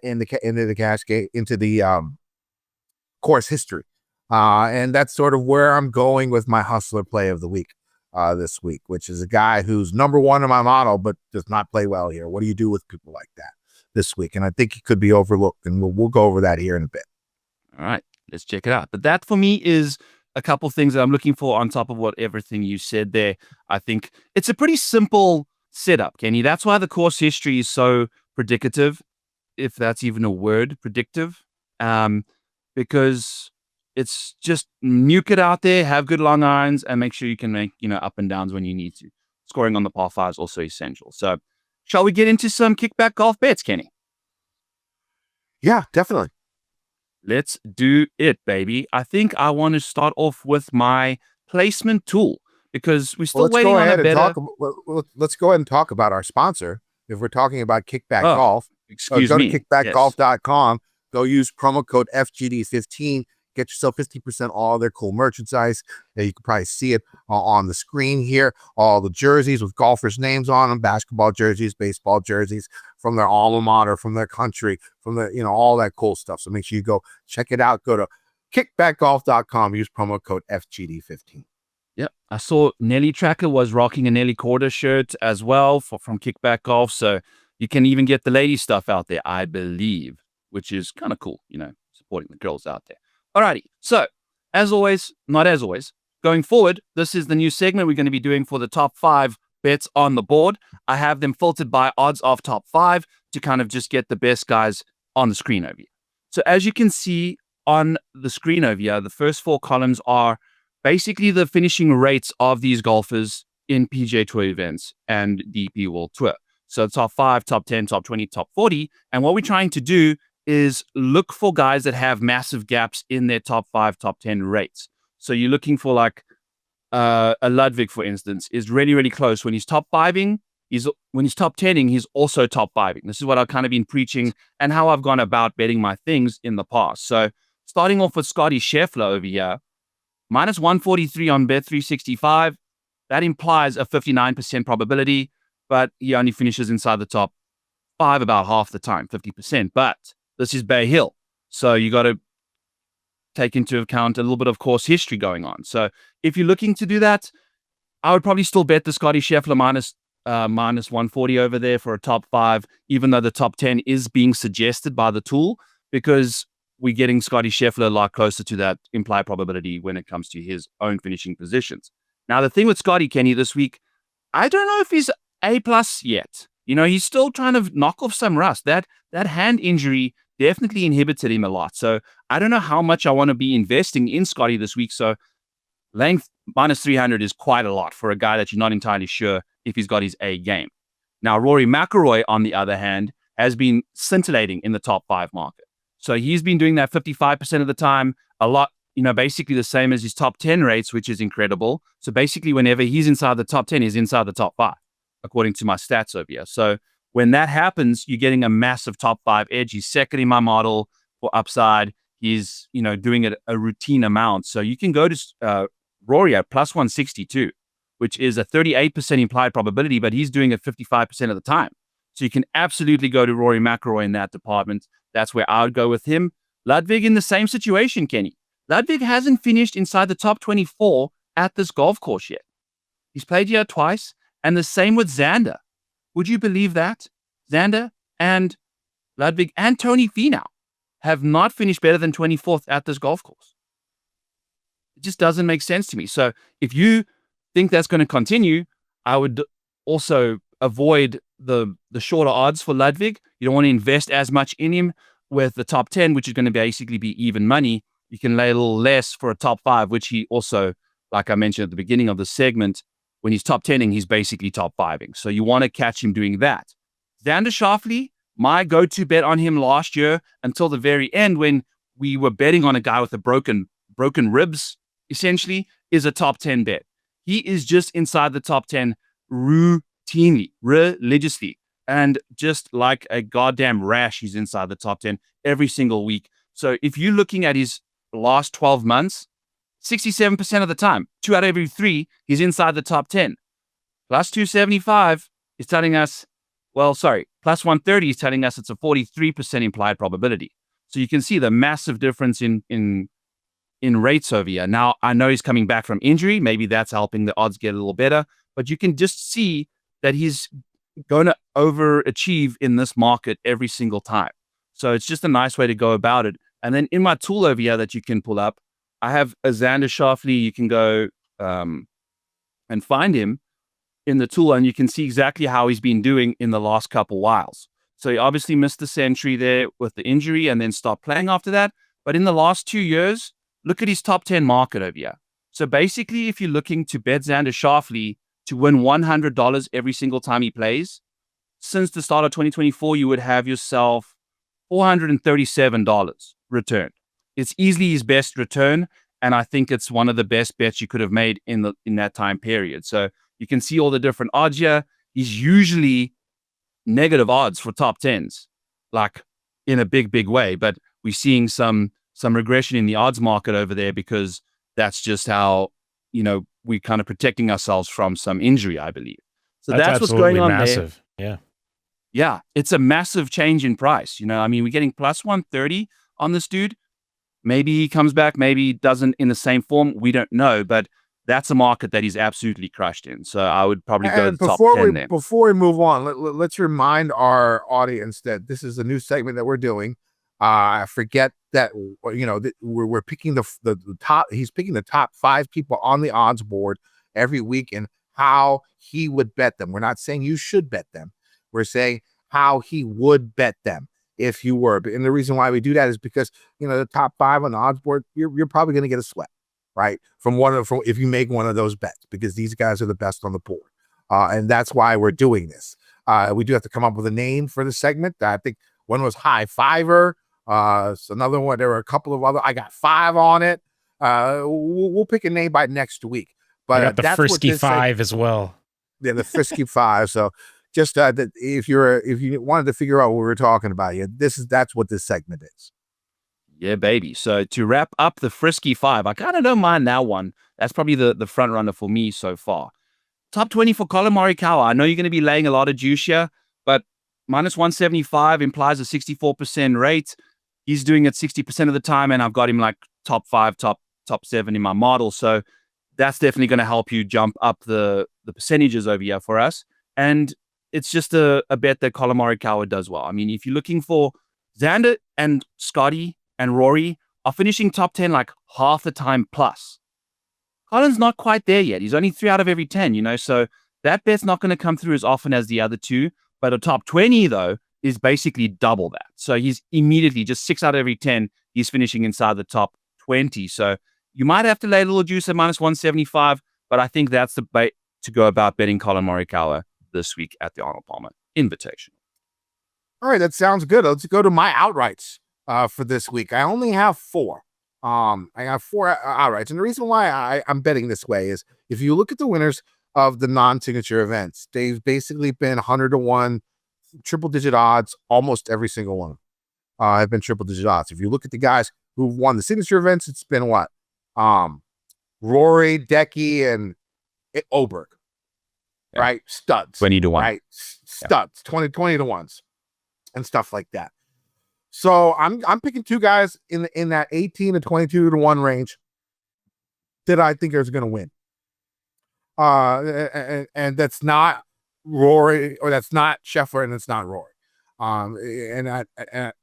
into the cascade, into the course history, and that's sort of where I'm going with my hustler play of the week this week, which is a guy who's number one in my model but does not play well here. What do you do with people like that this week? And I think he could be overlooked, and we'll go over that here in a bit. All right, let's check it out. But that for me is a couple things that I'm looking for on top of everything you said there. I think it's a pretty simple setup, Kenny. That's why the course history is so predicative, if that's even a word, predictive, because it's just nuke it out there, have good long irons, and make sure you can make, up and downs when you need to. Scoring on the par 5 is also essential. So shall we get into some kickback golf bets, Kenny? Yeah, definitely. Let's do it, baby. I think I want to start off with my placement tool, because we're still waiting on a better... Let's go ahead and talk about our sponsor. If we're talking about kickback golf, go to kickbackgolf.com. Go use promo code FGD15. Get yourself 50% all their cool merchandise. You can probably see it on the screen here. All the jerseys with golfers' names on them, basketball jerseys, baseball jerseys, from their alma mater, from their country, from the, all that cool stuff. So make sure you go check it out. Go to kickbackgolf.com. Use promo code FGD15. Yep. I saw Nelly Tracker was rocking a Nelly Quarter shirt as well from Kickback Golf. So you can even get the lady stuff out there, I believe, which is kind of cool, supporting the girls out there. Alrighty, so as always, not as always, going forward, this is the new segment we're going to be doing for the top 5 bets on the board. I have them filtered by odds of top 5 to kind of just get the best guys on the screen over here. So as you can see on the screen over here, the first 4 columns are basically the finishing rates of these golfers in PGA Tour events and DP World Tour. So top 5, top 10, top 20, top 40. And what we're trying to do is look for guys that have massive gaps in their top 5, top 10 rates. So you're looking for like a Lindeque, for instance, is really, really close. When he's top 5ing, when he's top 10ing, he's also top 5ing. This is what I've kind of been preaching and how I've gone about betting my things in the past. So starting off with Scotty Scheffler over here, minus 143 on Bet365. That implies a 59% probability, but he only finishes inside the top 5 about half the time, 50%. But this is Bay Hill. So you got to take into account a little bit of course history going on. So if you're looking to do that, I would probably still bet the Scotty Scheffler minus 140 over there for a top 5, even though the top 10 is being suggested by the tool, because we're getting Scotty Scheffler a lot closer to that implied probability when it comes to his own finishing positions. Now, the thing with Scotty, Kenny, this week, I don't know if he's A+ yet. He's still trying to knock off some rust. That hand injury definitely inhibited him a lot. So I don't know how much I want to be investing in Scotty this week. So length minus 300 is quite a lot for a guy that you're not entirely sure if he's got his A game. Now, Rory McIlroy, on the other hand, has been scintillating in the top 5 market. So he's been doing that 55% of the time, a lot, basically the same as his top 10 rates, which is incredible. So basically, whenever he's inside the top 10, he's inside the top 5, according to my stats over here. So when that happens, you're getting a massive top 5 edge. He's second in my model for upside. He's, doing it a routine amount. So you can go to Rory at plus 162, which is a 38% implied probability, but he's doing it 55% of the time. So you can absolutely go to Rory McIlroy in that department. That's where I would go with him. Lindeque in the same situation, Kenny. Lindeque hasn't finished inside the top 24 at this golf course yet. He's played here twice, and the same with Xander. Would you believe that? Xander and Lindeque and Tony Finau have not finished better than 24th at this golf course. It just doesn't make sense to me. So if you think that's going to continue, I would also avoid the shorter odds for Lindeque. You don't want to invest as much in him with the top 10, which is going to basically be even money. You can lay a little less for a top 5, which he also, like I mentioned at the beginning of the segment, when he's top 10ing, he's basically top 5ing. So you want to catch him doing that. Xander Schauffele, my go-to bet on him last year until the very end when we were betting on a guy with a broken ribs, essentially, is a top 10 bet. He is just inside the top 10 routinely, religiously, and just like a goddamn rash, he's inside the top 10 every single week. So if you're looking at his last 12 months, 67% of the time, 2 out of every 3, he's inside the top 10. Plus 275 is telling us, plus 130 is telling us it's a 43% implied probability. So you can see the massive difference in rates over here. Now, I know he's coming back from injury. Maybe that's helping the odds get a little better. But you can just see that he's going to overachieve in this market every single time. So it's just a nice way to go about it. And then in my tool over here that you can pull up, I have a Xander Schauffele. You can go and find him in the tool, and you can see exactly how he's been doing in the last couple whiles. So he obviously missed the century there with the injury and then stopped playing after that. But in the last 2 years, look at his top 10 market over here. So basically, if you're looking to bet Xander Schauffele to win $100 every single time he plays, since the start of 2024, you would have yourself $437 returned. It's easily his best return, and I think it's one of the best bets you could have made in that time period. So you can see all the different odds here. He's usually negative odds for top 10s, like in a big way, but we're seeing some regression in the odds market over there because that's just how, we're kind of protecting ourselves from some injury, I believe. So that's what's going on massive. there. Yeah. Yeah, it's a massive change in price. We're getting plus 130 on this dude. Maybe he comes back, maybe he doesn't in the same form. We don't know, but that's a market that he's absolutely crushed in. So I would probably go to the top 10 there. Before we move on, let's remind our audience that this is a new segment that we're doing. I forget that, we're picking the top. He's picking the top 5 people on the odds board every week and how he would bet them. We're not saying you should bet them. We're saying how he would bet them if you were. And the reason why we do that is because, the top 5 on the odds board, you're probably going to get a sweat, right? From if you make one of those bets, because these guys are the best on the board. And that's why we're doing this. We do have to come up with a name for the segment. I think one was High Fiver. So another one, there were a couple of other. I got 5 on it. We'll pick a name by next week. But I got the that's Frisky 5 as well. Yeah, the Frisky 5. So just if you wanted to figure out what we were talking about, that's what this segment is. Yeah, baby. So to wrap up the Frisky 5, I kind of don't mind that one. That's probably the front runner for me so far. Top 20 for Colin Morikawa. I know you're going to be laying a lot of juice here, but minus 175 implies a 64% rate. He's doing it 60% of the time, and I've got him like top 5, top 7 in my model. So that's definitely going to help you jump up the percentages over here for us. And it's just a bet that Colin Morikawa does well. I mean, if you're looking for Xander and Scotty and Rory are finishing top 10 like half the time plus. Colin's not quite there yet. He's only 3 out of every 10, so that bet's not going to come through as often as the other two. But a top 20, though, is basically double that. So he's immediately just 6 out of every 10. He's finishing inside the top 20. So you might have to lay a little juice at minus 175, but I think that's the bait to go about betting Colin Morikawa this week at the Arnold Palmer Invitational. All right, that sounds good. Let's go to my outrights for this week. I only have 4. I have 4 outrights. And the reason why I'm betting this way is if you look at the winners of the non-signature events, they've basically been 100 to 1, triple-digit odds, almost every single one have been triple-digit odds. If you look at the guys who've won the signature events, it's been what? Rory, Decky, and Oberg. Yeah. Right? Studs. 20 to 1. Right? Studs. Yeah. 20 to 1s and stuff like that. So I'm picking 2 guys in that 18 to 22 to 1 range that I think are going to win. And that's not Rory, or that's not Scheffler, and it's not Rory. And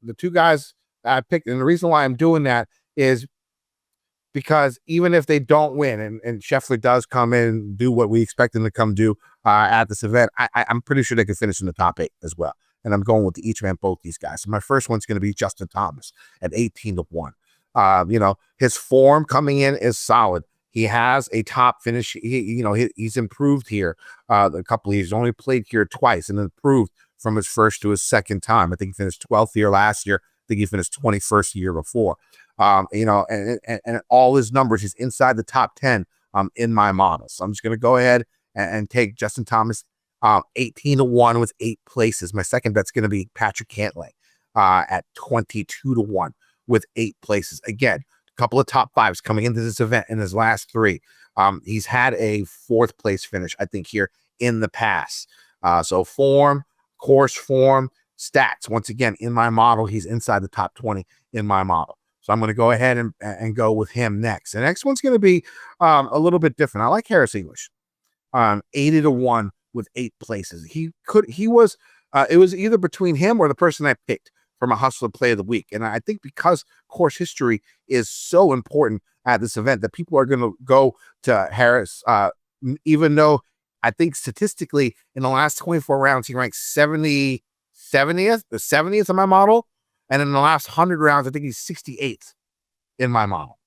the 2 guys I picked, and the reason why I'm doing that is because even if they don't win, and Scheffler does come in and do what we expect him to come do at this event, I'm pretty sure they could finish in the top 8 as well. And I'm going with the each man, both these guys. So my first one's going to be Justin Thomas at 18 to 1. His form coming in is solid. He has a top finish. He's improved here. He's only played here twice and improved from his first to his second time. I think he finished 12th here last year. I think he finished 21st year before. And all his numbers, he's inside the top 10 in my model. So I'm just going to go ahead and take Justin Thomas 18 to 1 with 8 places. My second bet's going to be Patrick Cantlay at 22 to 1 with 8 places. Again, a couple of top 5s coming into this event in his last 3. He's had a 4th place finish, I think, here in the past. So form, course form, stats. Once again, in my model, he's inside the top 20 in my model. So I'm going to go ahead and go with him next. The next one's going to be a little bit different. I like Harris English. 80 to 1 with 8 places. It was either between him or the person I picked for my Hustler Play of the Week. And I think because course history is so important at this event that people are going to go to Harris, even though I think statistically in the last 24 rounds, he ranked 70th in my model. And in the last 100 rounds, I think he's 68th in my model.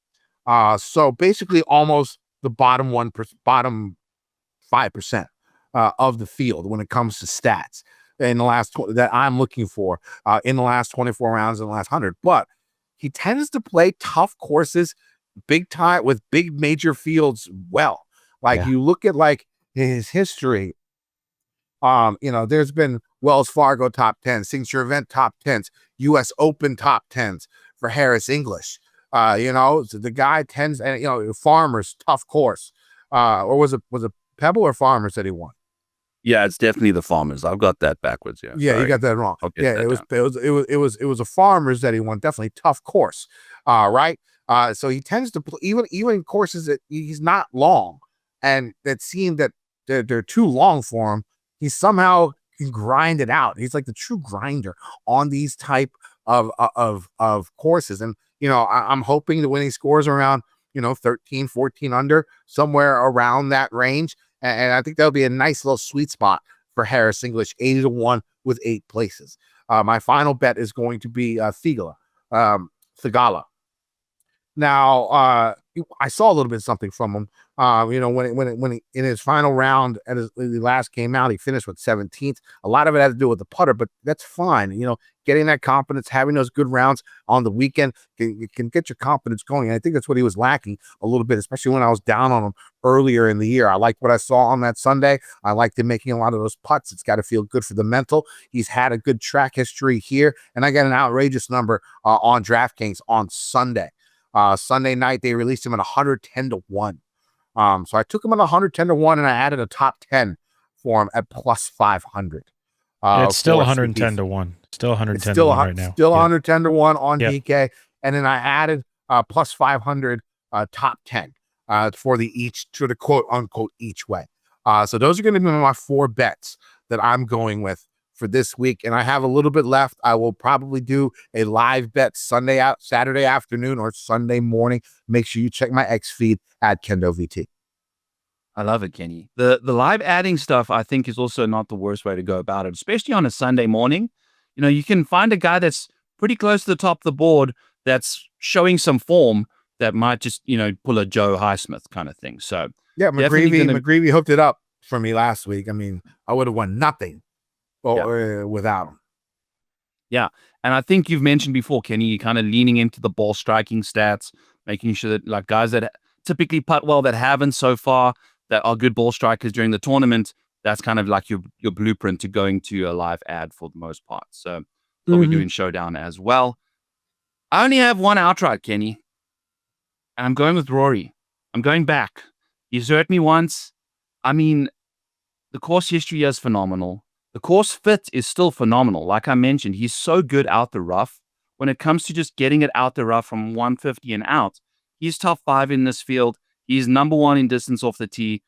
So basically almost the bottom 5% of the field when it comes to stats in the last that I'm looking for in the last 24 rounds in the last 100. But he tends to play tough courses, big time with big major fields well. You look at his history. There's been Wells Fargo top 10, signature event top 10s, U.S. Open top 10s for Harris English. So the guy tends, and Farmers tough course, or was it Pebble or Farmers that he won? Yeah, it's definitely the Farmers. I've got that backwards. Yeah, yeah, you got that wrong. Yeah, it was a Farmers that he won. Definitely tough course. Right. So he tends to play even courses that he's not long, and that seem that they're too long for him. He somehow can grind it out. He's like the true grinder on these type of courses. And, I'm hoping that when he scores around, 13, 14 under, somewhere around that range. And I think that'll be a nice little sweet spot for Harris English, 80 to 1 with 8 places. My final bet is going to be Thigala Now, I saw a little bit of something from him. When he in his final round and his last came out, he finished with 17th. A lot of it had to do with the putter, but that's fine. Getting that confidence, having those good rounds on the weekend can get your confidence going. And I think that's what he was lacking a little bit, especially when I was down on him earlier in the year. I liked what I saw on that Sunday. I liked him making a lot of those putts. It's got to feel good for the mental. He's had a good track history here, and I got an outrageous number on DraftKings on Sunday. Sunday night, they released him at 110-1. So I took him at 110-1, and I added a top 10 for him at plus 500. It's still 110-1. Still 110-1 right now. Still 110-1 on DK. And then I added plus 500 top 10 for the quote unquote each way. So those are going to be my 4 bets that I'm going with for this week, and I have a little bit left. I will probably do a live bet Saturday afternoon or Sunday morning. Make sure you check my X feed at Kendo VT. I love it, Kenny. The live adding stuff, I think, is also not the worst way to go about it, especially on a Sunday morning. You can find a guy that's pretty close to the top of the board that's showing some form that might just, pull a Joe Highsmith kind of thing. So yeah, McGreevy hooked it up for me last week. I mean, I would have won nothing without him. Yeah. And I think you've mentioned before, Kenny, you're kind of leaning into the ball striking stats, making sure that like guys that typically putt well that haven't so far, that are good ball strikers during the tournament, that's kind of like your blueprint to going to a live ad for the most part. So what we do in Showdown as well. I only have one outright, Kenny. And I'm going with Rory. I'm going back. He's hurt me once. I mean, the course history is phenomenal. The course fit is still phenomenal. Like I mentioned, he's so good out the rough. When it comes to just getting it out the rough from 150 and out, he's top 5 in this field. He's number 1 in distance off the tee.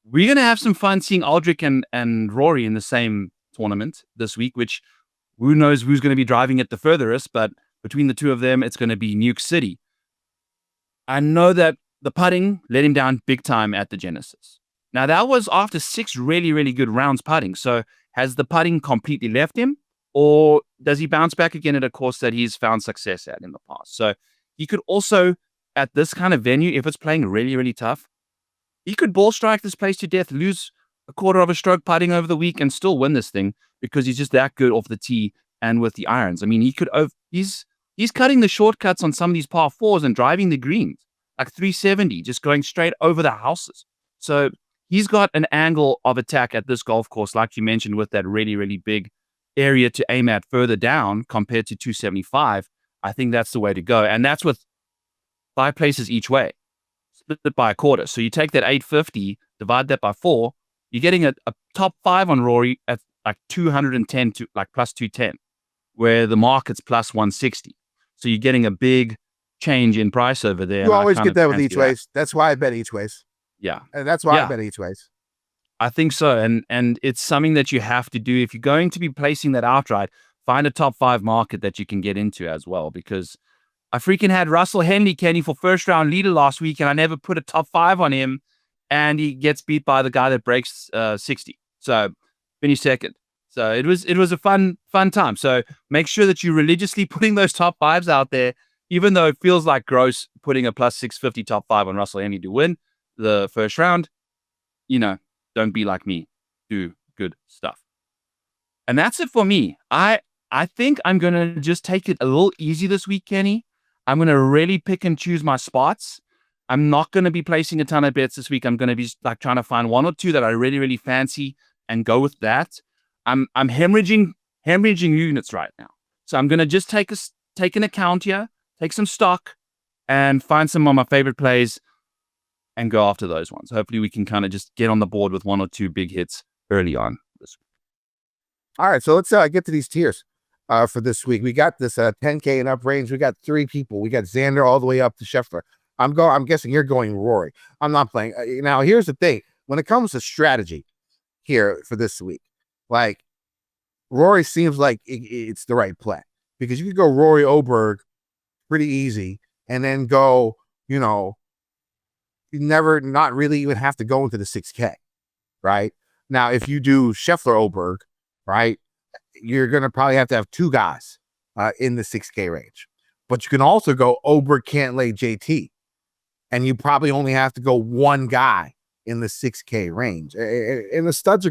We're going to have some fun seeing Aldrich and Rory in the same tournament this week, which who knows who's going to be driving it the furthest, but between the two of them, it's going to be Nuke City. I know that the putting let him down big time at the Genesis. Now, that was after 6 really, really good rounds putting. So has the putting completely left him, or does he bounce back again at a course that he's found success at in the past? So he could also, at this kind of venue, if it's playing really, really tough, he could ball strike this place to death, lose a quarter of a stroke putting over the week, and still win this thing because he's just that good off the tee and with the irons. I mean, he's cutting the shortcuts on some of these par 4s and driving the greens like 370, just going straight over the houses. So he's got an angle of attack at this golf course, like you mentioned, with that really, really big area to aim at further down compared to 275. I think that's the way to go. And that's with 5 places each way, split it by a quarter. So you take that 850, divide that by 4, you're getting a top 5 on Rory at like 210 to like plus 210, where the market's plus 160. So you're getting a big change in price over there. You always get that with each ways. That's why I bet each ways. Yeah. And that's why I bet each ways. I think so. And it's something that you have to do. If you're going to be placing that outright, find a top 5 market that you can get into as well. Because I freaking had Russell Henley, Kenny, for first round leader last week, and I never put a top 5 on him. And he gets beat by the guy that breaks 60. So finished second. So it was a fun time. So make sure that you're religiously putting those top 5s out there, even though it feels like gross putting a plus 650 top 5 on Russell Henley to win the first round. Don't be like me. Do good stuff. And that's it for me. I think I'm going to just take it a little easy this week, Kenny. I'm going to really pick and choose my spots. I'm not going to be placing a ton of bets this week. I'm going to be like trying to find 1 or 2 that I really, really fancy and go with that. I'm hemorrhaging units right now. So I'm going to just take an account here, take some stock, and find some of my favorite plays and go after those ones. Hopefully we can kind of just get on the board with 1 or 2 big hits early on this week. All right, so let's get to these tiers for this week. We got this 10K and up range. We got 3 people. We got Xander all the way up to Scheffler. I'm guessing you're going Rory. I'm not playing. Now, here's the thing. When it comes to strategy here for this week, like Rory seems like it's the right play because you could go Rory Oberg pretty easy and then go, you not really even have to go into the 6K, right? Now, if you do Scheffler Oberg, right, you're going to probably have to have 2 guys in the 6K range. But you can also go Ober, Cantlay, JT, and you probably only have to go one guy in the 6K range. And the studs are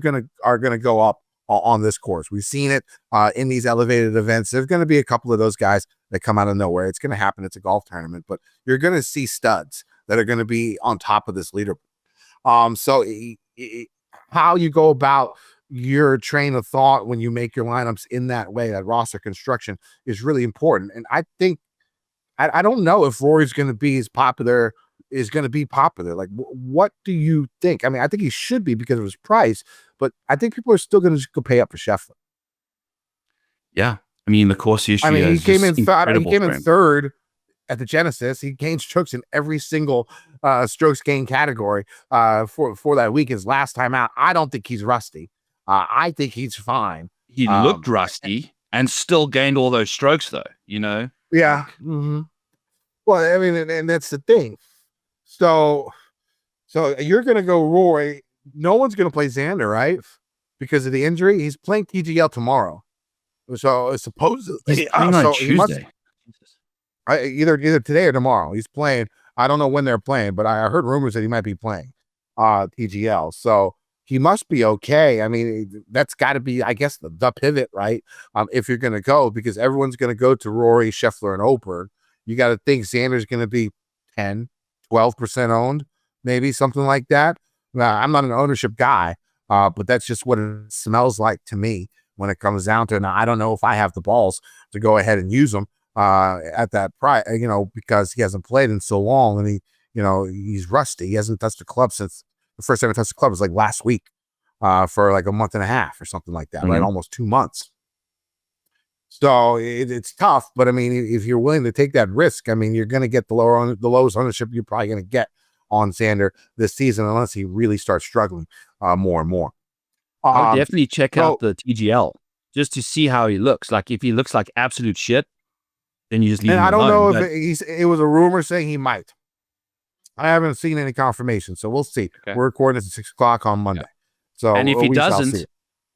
gonna go up on this course. We've seen it in these elevated events. There's going to be a couple of those guys that come out of nowhere. It's going to happen. It's a golf tournament, but you're going to see studs that are going to be on top of this leaderboard. So how you go about your train of thought when you make your lineups in that way, that roster construction, is really important. And I think I don't know if Rory's going to be as popular. Like, what do you think? I mean, I think he should be because of his price, but I think people are still going to go pay up for Scheffler. Yeah, I mean, the course issue. I mean, he came in third at the Genesis. He gained strokes in every single strokes gain category for that week. His last time out. I don't think he's rusty. I think he's fine. He looked rusty and still gained all those strokes, though. Yeah. Like, mm-hmm. Well, I mean, and that's the thing. So you're going to go Rory. No one's going to play Xander, right? Because of the injury. He's playing TGL tomorrow. So supposedly, he's playing on Tuesday. Either today or tomorrow. He's playing. I don't know when they're playing, but I heard rumors that he might be playing TGL. So he must be okay. I mean, that's got to be, I guess, the pivot, right? If you're going to go, because everyone's going to go to Rory, Scheffler, and Oberg. You got to think Xander's going to be 10-12% owned, maybe something like that. Now, I'm not an ownership guy, but that's just what it smells like to me when it comes down to it. Now, I don't know if I have the balls to go ahead and use them at that price, because he hasn't played in so long, and he's rusty. He hasn't touched the club since the first time he touched the club was like last week for like a month and a half or something like that, right? Almost 2 months. So it's tough, but I mean, if you're willing to take that risk, I mean, you're going to get the lowest ownership you're probably going to get on Xander this season, unless he really starts struggling more and more. I'll definitely check out the TGL just to see how he looks. Like, if he looks like absolute shit, then you just leave him alone. And I don't know if it was a rumor saying he might. I haven't seen any confirmation, so we'll see. Okay. We're recording this at 6:00 on Monday. Yeah. So, and if he doesn't,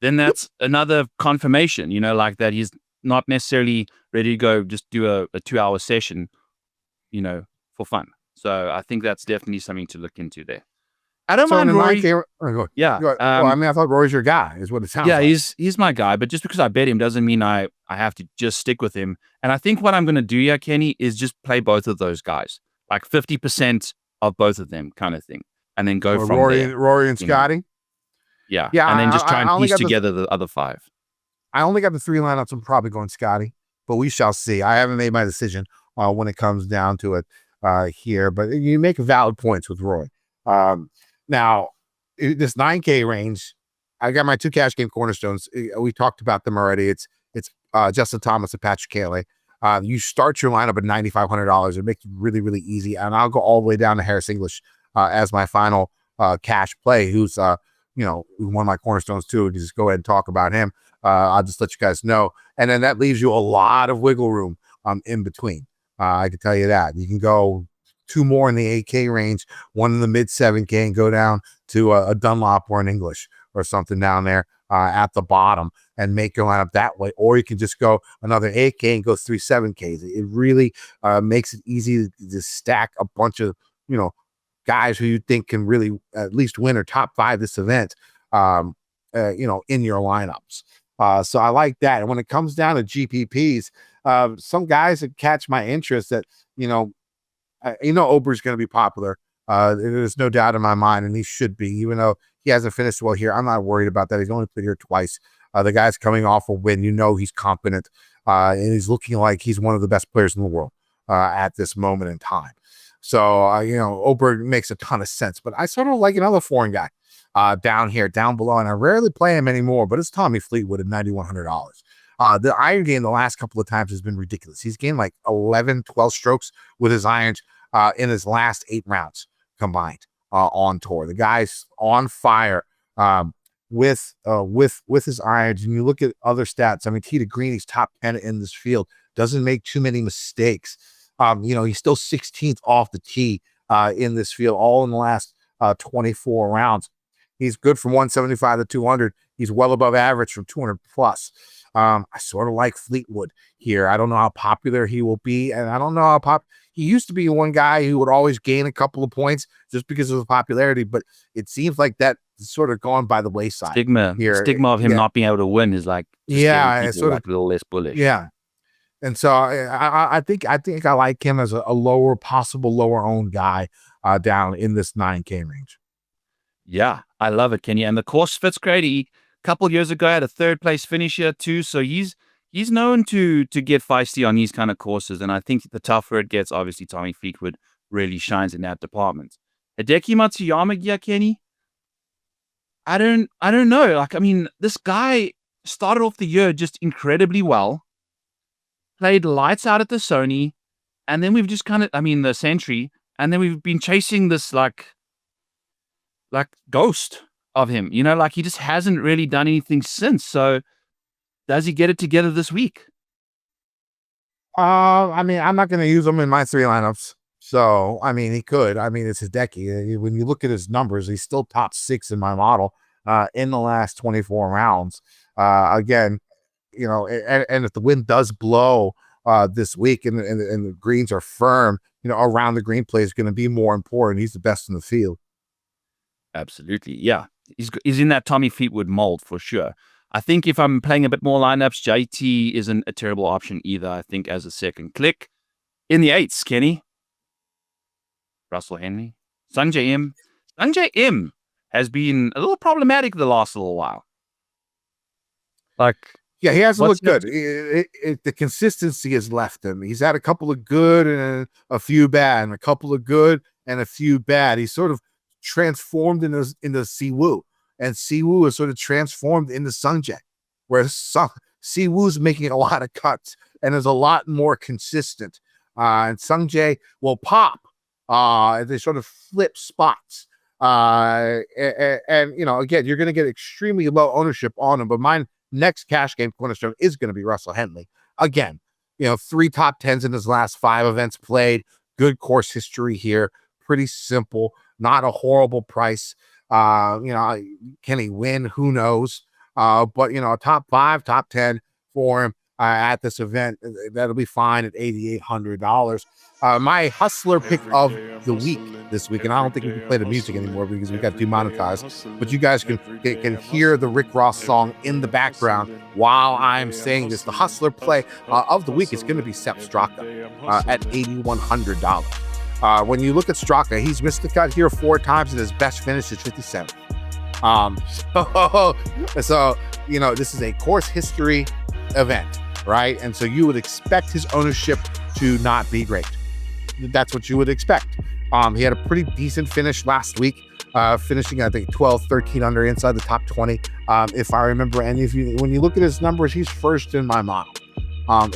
then that's another confirmation, like that he's not necessarily ready to go just do a 2-hour session, for fun. So I think that's definitely something to look into there. I don't mind Rory. Yeah. I mean, I thought Rory's your guy, is what it sounds like. Yeah, he's my guy, but just because I bet him doesn't mean I have to just stick with him. And I think what I'm going to do here, Kenny, is just play both of those guys, like 50% of both of them kind of thing, and then go from there. Rory and Scotty? Yeah. And then just try and piece together the other 5. I only got the 3 lineups. I'm probably going Scotty, but we shall see. I haven't made my decision when it comes down to it here, but you make valid points with Roy. Now, this 9K range, I got my 2 cash game cornerstones. We talked about them already. It's Justin Thomas and Patrick Cantlay. You start your lineup at $9,500. It makes it really, really easy. And I'll go all the way down to Harris English as my final cash play, who's who one of my cornerstones too. Just go ahead and talk about him. I'll just let you guys know. And then that leaves you a lot of wiggle room in between. I can tell you that. You can go 2 more in the 8K range, 1 in the mid 7K, and go down to a Dunlop or an English or something down there at the bottom and make your lineup that way. Or you can just go another 8K and go 3 7Ks. It really makes it easy to stack a bunch of, guys who you think can really at least win or top 5 this event, in your lineups. So I like that. And when it comes down to GPPs, some guys that catch my interest that, Ober's going to be popular. There's no doubt in my mind, and he should be, even though he hasn't finished well here. I'm not worried about that. He's only played here twice. The guy's coming off a win. He's competent, and he's looking like he's one of the best players in the world at this moment in time. So, Oberg makes a ton of sense, but I sort of like another foreign guy down below, and I rarely play him anymore, but it's Tommy Fleetwood at $9,100. The iron game the last couple of times has been ridiculous. He's gained like 11, 12 strokes with his irons in his last 8 rounds combined on tour. The guy's on fire with his irons. And you look at other stats. I mean, Tee to Green, he's top 10 in this field. Doesn't make too many mistakes. He's still 16th off the tee in this field, all in the last 24 rounds. He's good from 175 to 200 He's well above average from 200 plus. I sort of like Fleetwood here. I don't know how popular he will be, and I don't know how he used to be one guy who would always gain a couple of points just because of the popularity, but it seems like that sort of gone by the wayside. Stigma of him not being able to win is like getting people like a little less bullish. Yeah. And so I think I like him as a possible lower owned guy down in this 9K range. Yeah, I love it, Kenny. And the course fits great. He a couple years ago had a third place finish here too, so he's known to get feisty on these kind of courses. And I think the tougher it gets, obviously Tommy Fleetwood really shines in that department. Hideki Matsuyama here, Kenny. I don't know. Like, I mean, this guy started off the year just incredibly well. Played lights out at the Sony, and then we've just the Century, and then we've been chasing this like ghost of him, like he just hasn't really done anything since. So does he get it together this week? I'm not going to use him in my 3 lineups. So, he could. It's Hideki. When you look at his numbers, he's still top 6 in my model in the last 24 rounds. Again, and if the wind does blow this week and the greens are firm, around the green play is going to be more important. He's the best in the field. Absolutely. Yeah. He's in that Tommy Fleetwood mold for sure. I think if I'm playing a bit more lineups, JT isn't a terrible option either, I think, as a second click. In the 8s, Kenny. Russell Henley. Sungjae Im. Sungjae Im has been a little problematic the last little while. Yeah, he hasn't looked good. The consistency has left him. He's had a couple of good and a few bad, and a couple of good and a few bad. He's sort of transformed into Siwoo, and Siwoo is sort of transformed into Sungjae, where Siwoo's making a lot of cuts and is a lot more consistent. And Sungjae will pop. They sort of flip spots. And again, you're going to get extremely low ownership on him, but mine next cash game cornerstone is going to be Russell Henley. Again, 3 top 10s in his last 5 events played. Good course history here. Pretty simple. Not a horrible price. Can he win? Who knows? But a top 5, top 10 for him at this event, that'll be fine at $8,800. My hustler pick of the week this week, and I don't think we can play the music anymore because we got demonetized, but you guys can hear the Rick Ross song in the background while I'm saying this. The hustler play of the week is going to be Sepp Straka at $8,100. When you look at Straka, he's missed the cut here 4 times, and his best finish is 57. So this is a course history event, right? And so you would expect his ownership to not be great. That's what you would expect. He had a pretty decent finish last week, finishing, I think, 12, 13 under inside the top 20. If I remember any of you, when you look at his numbers, he's first in my model.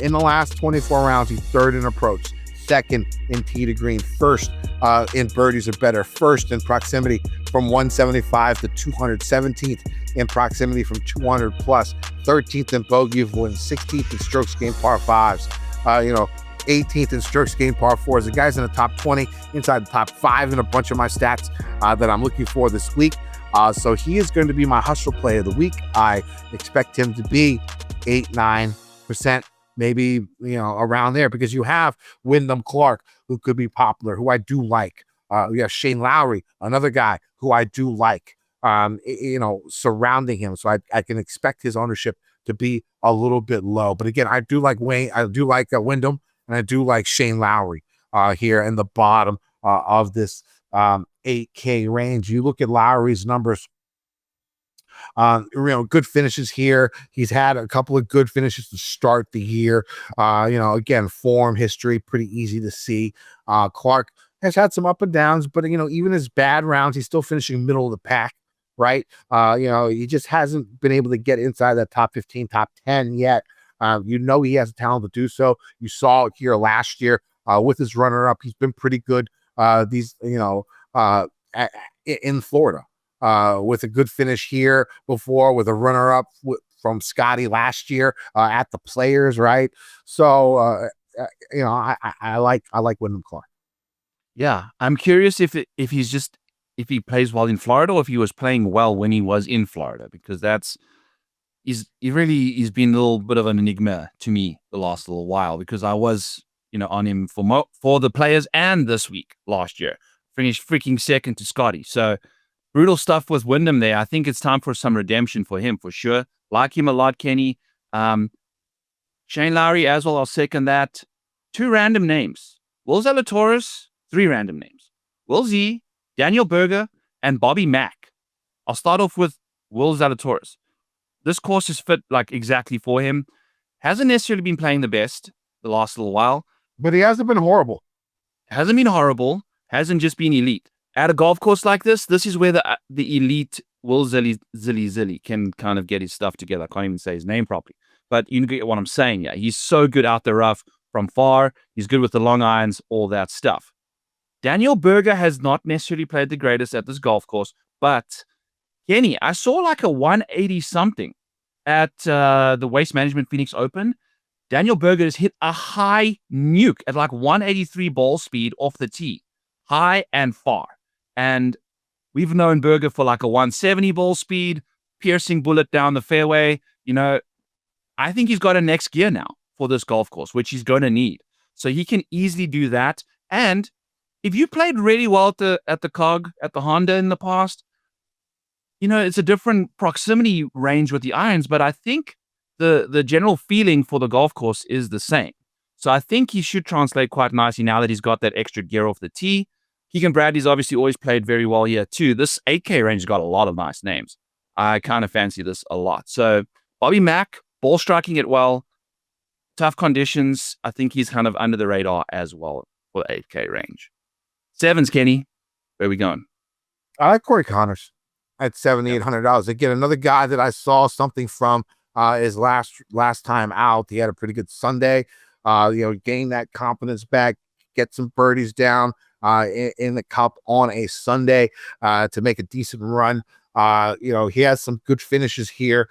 In the last 24 rounds, he's 3rd in approach, 2nd in tee to green, 1st in birdies or better, 1st in proximity from 175 to 217th in proximity from 200 plus, 13th in bogey avoidance, 16th in strokes gained par 5s, 18th in strokes gained par 4s. The guy's in the top 20, inside the top 5 in a bunch of my stats that I'm looking for this week. So he is going to be my hustle play of the week. I expect him to be 8-9%, maybe around there, because you have Wyndham Clark, who could be popular, who I do like. You have Shane Lowry, another guy who I do like, surrounding him. So I can expect his ownership to be a little bit low. But again, I do like Wayne. I do like Wyndham, and I do like Shane Lowry here in the bottom of this 8K range. You look at Lowry's numbers. Good finishes here. He's had a couple of good finishes to start the year. Again, form history, pretty easy to see. Clark has had some up and downs, but even his bad rounds, he's still finishing middle of the pack, right? He just hasn't been able to get inside that top 15, top 10 yet. He has the talent to do so. You saw it here last year with his runner-up. He's been pretty good. In Florida. With a good finish here before, with a runner-up from Scotty last year at the Players, right? So, I like Wyndham Clark. Yeah, I'm curious if he's just if he plays well in Florida or if he was playing well when he was in Florida, because he's been a little bit of an enigma to me the last little while, because I was, on him for the Players and this week last year. Finished freaking second to Scotty. So brutal stuff with Wyndham there. I think it's time for some redemption for him for sure. Like him a lot, Kenny. Shane Lowry as well, I'll second that. 2 random names. Will Zalatoris, 3 random names. Will Z, Daniel Berger, and Bobby Mack. I'll start off with Will Zalatoris. This course is fit like exactly for him. Hasn't necessarily been playing the best the last little while. But he hasn't been horrible. Hasn't been horrible. Hasn't just been elite. At a golf course like this is where the elite Will Zilly can kind of get his stuff together. I can't even say his name properly. But you get what I'm saying. Yeah, he's so good out the rough from far. He's good with the long irons, all that stuff. Daniel Berger has not necessarily played the greatest at this golf course, but Kenny, I saw like a 180 something at the Waste Management Phoenix Open. Daniel Berger has hit a high nuke at like 183 ball speed off the tee, high and far. And we've known Berger for like a 170 ball speed, piercing bullet down the fairway. I think he's got a next gear now for this golf course, which he's going to need. So he can easily do that. And if you played really well at the COG, at the Honda in the past, it's a different proximity range with the irons, but I think the general feeling for the golf course is the same. So I think he should translate quite nicely now that he's got that extra gear off the tee. Keegan Bradley's obviously always played very well here too. This 8K range has got a lot of nice names. I kind of fancy this a lot. So Bobby Mack, ball striking it well, tough conditions. I think he's kind of under the radar as well for the 8K range. Sevens, Kenny, where are we going? I like Corey Connors at $7,800. Again, another guy that I saw something from his last time out. He had a pretty good Sunday. Gain that confidence back, get some birdies down in the cup on a Sunday to make a decent run. He has some good finishes here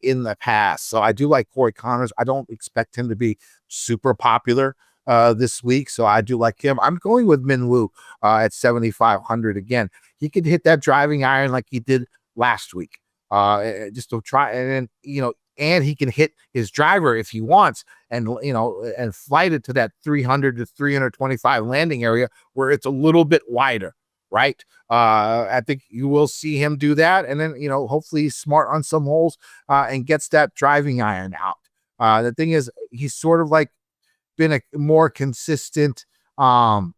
in the past. So I do like Corey Connors. I don't expect him to be super popular this week. So I do like him. I'm going with Min Woo at 7,500 again. He could hit that driving iron like he did last week. Just to try, and he can hit his driver if he wants, and flight it to that 300 to 325 landing area where it's a little bit wider, right? I think you will see him do that, and then hopefully he's smart on some holes and gets that driving iron out. The thing is, he's sort of like been a more consistent Wyndham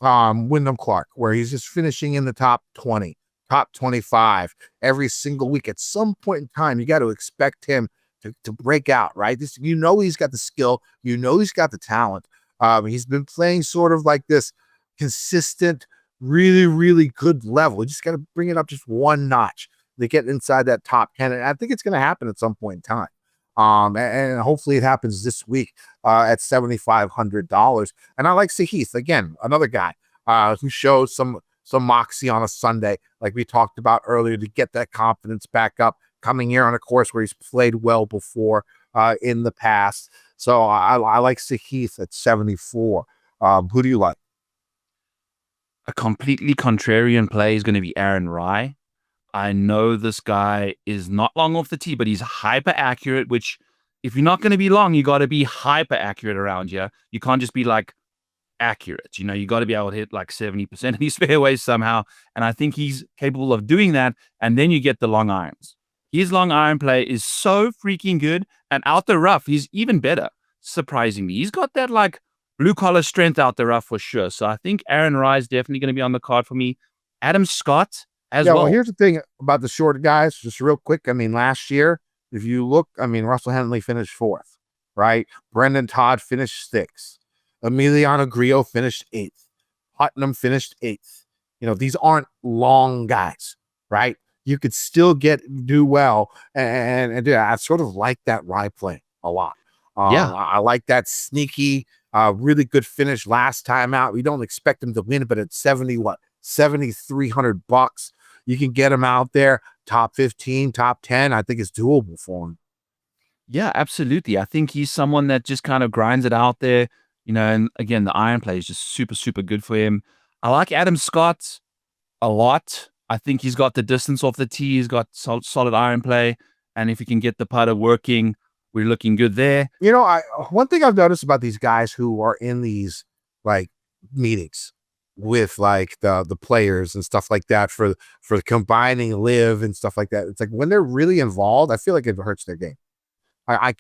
Clark, where he's just finishing in the top 20. Top 25 every single week. At some point in time, you got to expect him to break out, right? He's got the skill, he's got the talent. He's been playing sort of like this consistent, really, really good level. You just got to bring it up just one notch to get inside that top 10. And I think it's going to happen at some point in time. And hopefully it happens this week at $7,500. And I like Spieth, again, another guy who shows some moxie on a Sunday, like we talked about earlier, to get that confidence back up, coming here on a course where he's played well before in the past. So I like Spieth at 74. Who do you like? A completely contrarian play is going to be Aaron Rai. I know this guy is not long off the tee, but he's hyper accurate, which if you're not going to be long, you got to be hyper accurate around here. You can't just be like accurate. You got to be able to hit like 70% of these fairways somehow. And I think he's capable of doing that. And then you get the long irons. His long iron play is so freaking good. And out the rough, he's even better, surprisingly. He's got that like blue collar strength out the rough for sure. So I think Aaron Rai is definitely going to be on the card for me. Adam Scott as well. Well, here's the thing about the short guys, just real quick. Last year, if you look, Russell Henley finished 4th, right? Brendan Todd finished 6th. Emiliano Grillo finished 8th. Putnam finished 8th. These aren't long guys, right? You could still do well. And I sort of like that Rai play a lot. I like that sneaky, really good finish last time out. We don't expect him to win, but at $7,300, you can get him out there. Top 15, top 10. I think it's doable for him. Yeah, absolutely. I think he's someone that just kind of grinds it out there. And again, the iron play is just super, super good for him. I like Adam Scott. a lot. I think he's got the distance off the tee. He's got solid iron play. And if he can get the putter working, we're looking good there. One thing I've noticed about these guys who are in these like meetings with like the players and stuff like that for combining live and stuff like that. It's like when they're really involved, I feel like it hurts their game. I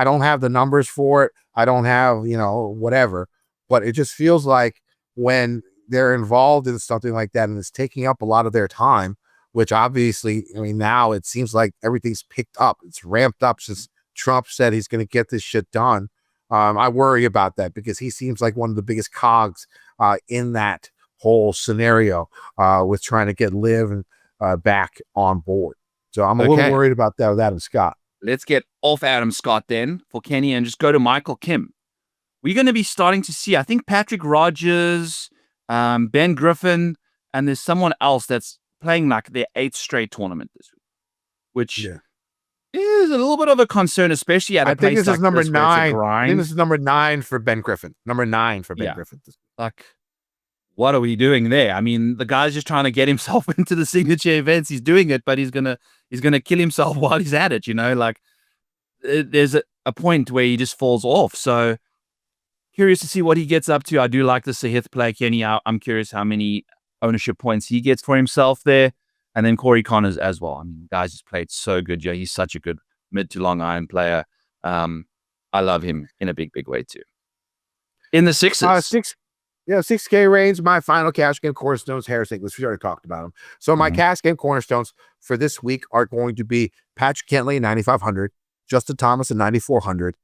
don't have the numbers for it. I don't have, whatever, but it just feels like when they're involved in something like that and it's taking up a lot of their time, which obviously, now it seems like everything's picked up. It's ramped up since Trump said he's going to get this shit done. I worry about that because he seems like one of the biggest cogs in that whole scenario with trying to get Liv back on board. So I'm a little worried about that with Adam Scott. Let's get off Adam Scott then for Kenny and just go to Michael Kim. We're going to be starting to see, I think, Patrick Rogers, Ben Griffin, and there's someone else that's playing like their 8th straight tournament this week, which is a little bit of a concern, especially at a place like this. Number 9. I think this is number 9 for Ben Griffin. Number 9 for Ben Griffin. Like, what are we doing there? I mean, the guy's just trying to get himself into the signature events. He's doing it, but he's gonna kill himself while he's at it. Like there's a point where he just falls off. So curious to see what he gets up to. I do like the Sahith play, Kenny. I'm curious how many ownership points he gets for himself there. And then Corey Connors as well. I mean, the guy's just played so good. Yeah, he's such a good mid to long iron player. I love him in a big, big way too. In the sixes. 6K range. My final cash game cornerstones, Harris English. We already talked about them. So my cash game cornerstones for this week are going to be Patrick Cantlay at 9,500, Justin Thomas at 9,400,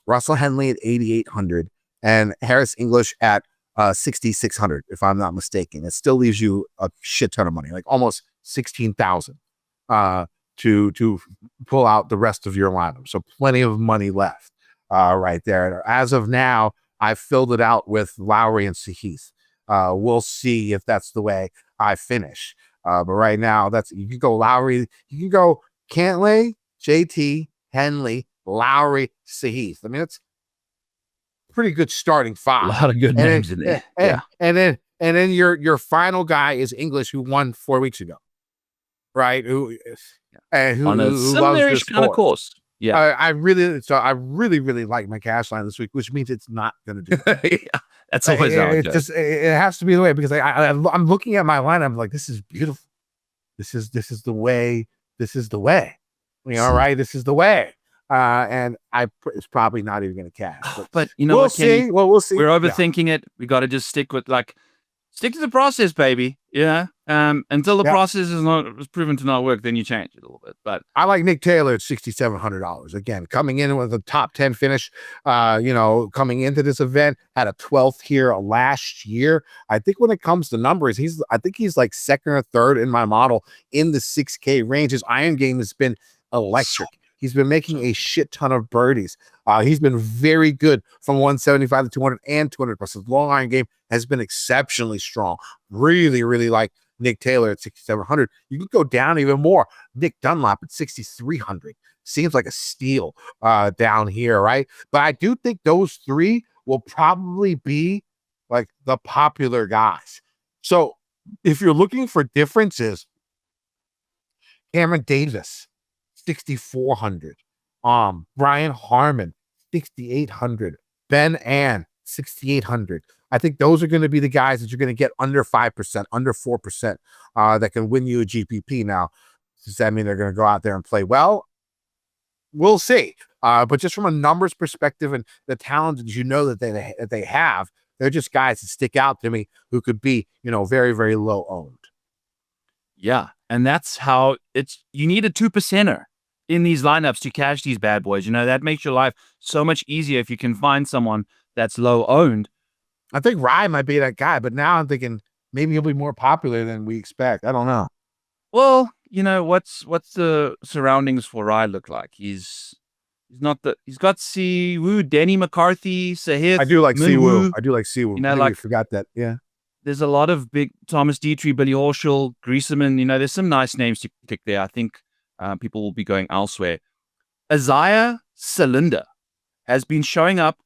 Russell Henley at 8,800, and Harris English at 6,600, if I'm not mistaken. It still leaves you a shit ton of money, like almost 16,000 to pull out the rest of your lineup. So plenty of money left right there. As of now, I've filled it out with Lowry and Sahith. We'll see if that's the way I finish. But right now, you can go Lowry, you can go Cantlay, JT, Henley, Lowry, Sahith. I mean, it's pretty good starting 5. A lot of good names in there. And then your final guy is English, who won 4 weeks ago, right? Who on a similar-ish kind of course. Yeah, I really like my cash line this week, which means it's not going to do it. That's always how it goes. It has to be the way, because I'm looking at my line. I'm like, this is beautiful. This is the way. This is the way. Right? This is the way. And it's probably not even going to cash. But we'll see. Well, we'll see. We're overthinking it. We got to just stick to the process, baby. Yeah. Until the process is proven to not work, then you change it a little bit. But I like Nick Taylor at $6,700. Again, coming in with a top 10 finish, coming into this event, had a 12th here last year. I think when it comes to numbers, he's like second or third in my model in the 6K range. His iron game has been electric. He's been making a shit ton of birdies. He's been very good from 175 to 200 and 200 plus. His long iron game has been exceptionally strong. Really, really like Nick Taylor at 6,700. You can go down even more. Nick Dunlap at 6,300. Seems like a steal down here, right? But I do think those 3 will probably be like the popular guys. So if you're looking for differences, Cameron Davis, 6,400. Brian Harmon, 6,800. Ben Ann, 6,800. I think those are going to be the guys that you're going to get under 5%, under 4%, that can win you a GPP. Now, does that mean they're going to go out there and play well? We'll see. But just from a numbers perspective and the talent that they have, they're just guys that stick out to me who could be, very, very low owned. Yeah, and that's how you need a 2%er in these lineups to cash these bad boys. That makes your life so much easier if you can find someone that's low owned. I think Rye might be that guy, but now I'm thinking maybe he'll be more popular than we expect. I don't know. Well, what's the surroundings for Rye look like? He's got Siwoo, Denny McCarthy, Sahith. I do like Siwoo. We forgot that. Yeah. There's a lot of big Thomas Dietrich, Billy Horschel, Griesemann. There's some nice names to pick there. I think people will be going elsewhere. Isaiah Cylinder has been showing up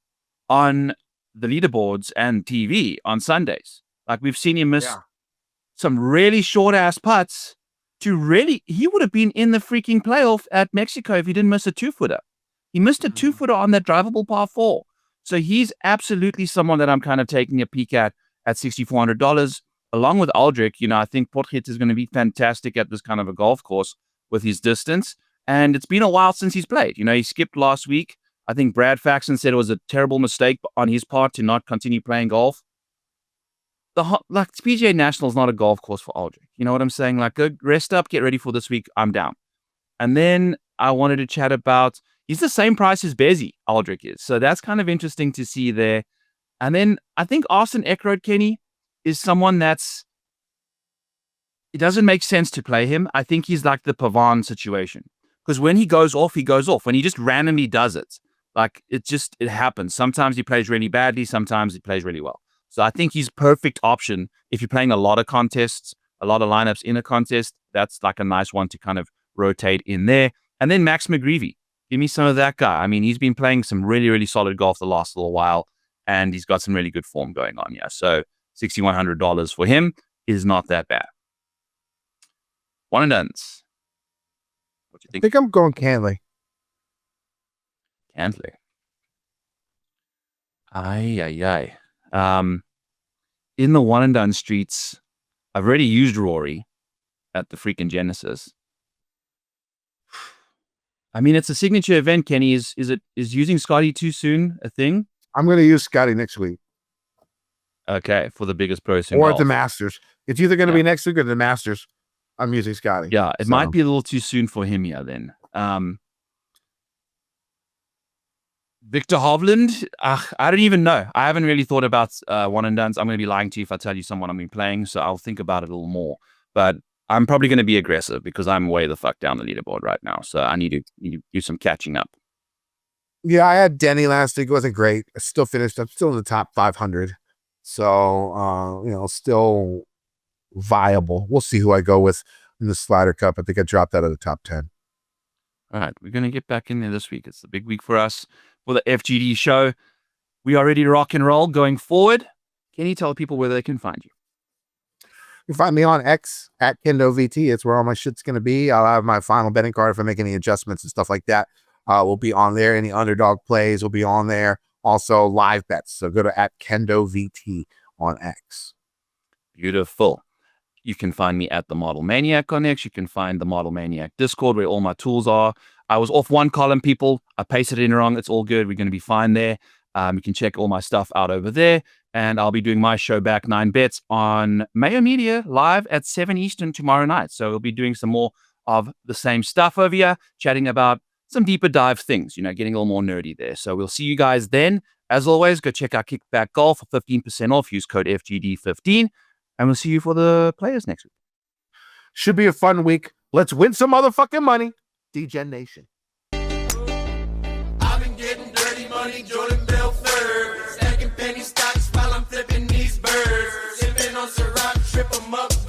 on the leaderboards and TV on Sundays. Like we've seen him miss some really short-ass putts he would have been in the freaking playoff at Mexico if he didn't miss a 2-footer. He missed a 2-footer on that drivable par 4. So he's absolutely someone that I'm kind of taking a peek at $6,400. Along with Aldrich, I think Potgieter is going to be fantastic at this kind of a golf course with his distance. And it's been a while since he's played. He skipped last week. I think Brad Faxon said it was a terrible mistake on his part to not continue playing golf. PGA National is not a golf course for Aldrich. You know what I'm saying? Go rest up, get ready for this week. I'm down. And then I wanted to chat about, he's the same price as Bezzy, Aldrich is. So that's kind of interesting to see there. And then I think Austin Eckroat, Kenny, is someone it doesn't make sense to play him. I think he's like the Pavon situation. Because when he goes off, he goes off. When he just randomly does it, it happens. Sometimes he plays really badly. Sometimes he plays really well. So I think he's perfect option if you're playing a lot of contests, a lot of lineups in a contest. That's like a nice one to kind of rotate in there. And then Max McGreevy. Give me some of that guy. I mean, he's been playing some really, really solid golf the last little while, and he's got some really good form going on. Yeah. So $6,100 for him is not that bad. One and dones. What do you think? I think I'm going Cantley. Cantley. Aye. In the one and done streets, I've already used Rory at the freaking Genesis. I mean, it's a signature event, Kenny. Is using Scotty too soon a thing? I'm going to use Scotty next week. Okay, for the biggest person. Or at the Masters. It's either going to be next week or the Masters. I'm using Scotty. Yeah, it might be a little too soon for him here then. Victor Hovland, I don't even know. I haven't really thought about one and dones. I'm going to be lying to you if I tell you someone I've been playing, so I'll think about it a little more. But I'm probably going to be aggressive because I'm way the fuck down the leaderboard right now. So I need to do some catching up. Yeah, I had Denny last week. It wasn't great. I still finished. I'm still in the top 500. So, still viable. We'll see who I go with in the Slider Cup. I think I dropped out of the top 10. All right, we're going to get back in there this week. It's the big week for us for the FGD show. We are ready to rock and roll going forward. Can you tell people where they can find you? You can find me on X at KendoVT. It's where all my shit's going to be. I'll have my final betting card if I make any adjustments and stuff like that. Will be on there. Any underdog plays will be on there. Also live bets. So go to at KendoVT on X. Beautiful. You can find me at the Model Maniac on X. You can find the Model Maniac Discord where all my tools are. I was off one column, people. I pasted it in wrong. It's all good. We're going to be fine there. You can check all my stuff out over there. And I'll be doing my show back 9 bets on Mayo Media live at 7 Eastern tomorrow night. So we'll be doing some more of the same stuff over here, chatting about some deeper dive things, getting a little more nerdy there. So we'll see you guys then. As always, go check out Kickback Golf for 15% off. Use code FGD15. And we'll see you for the players next week. Should be a fun week. Let's win some motherfucking money. Degen Nation. I've been getting dirty money, Jordan Belfort. Stacking penny stocks while I'm flipping these birds. Sipping on Ciroc, trip 'em up.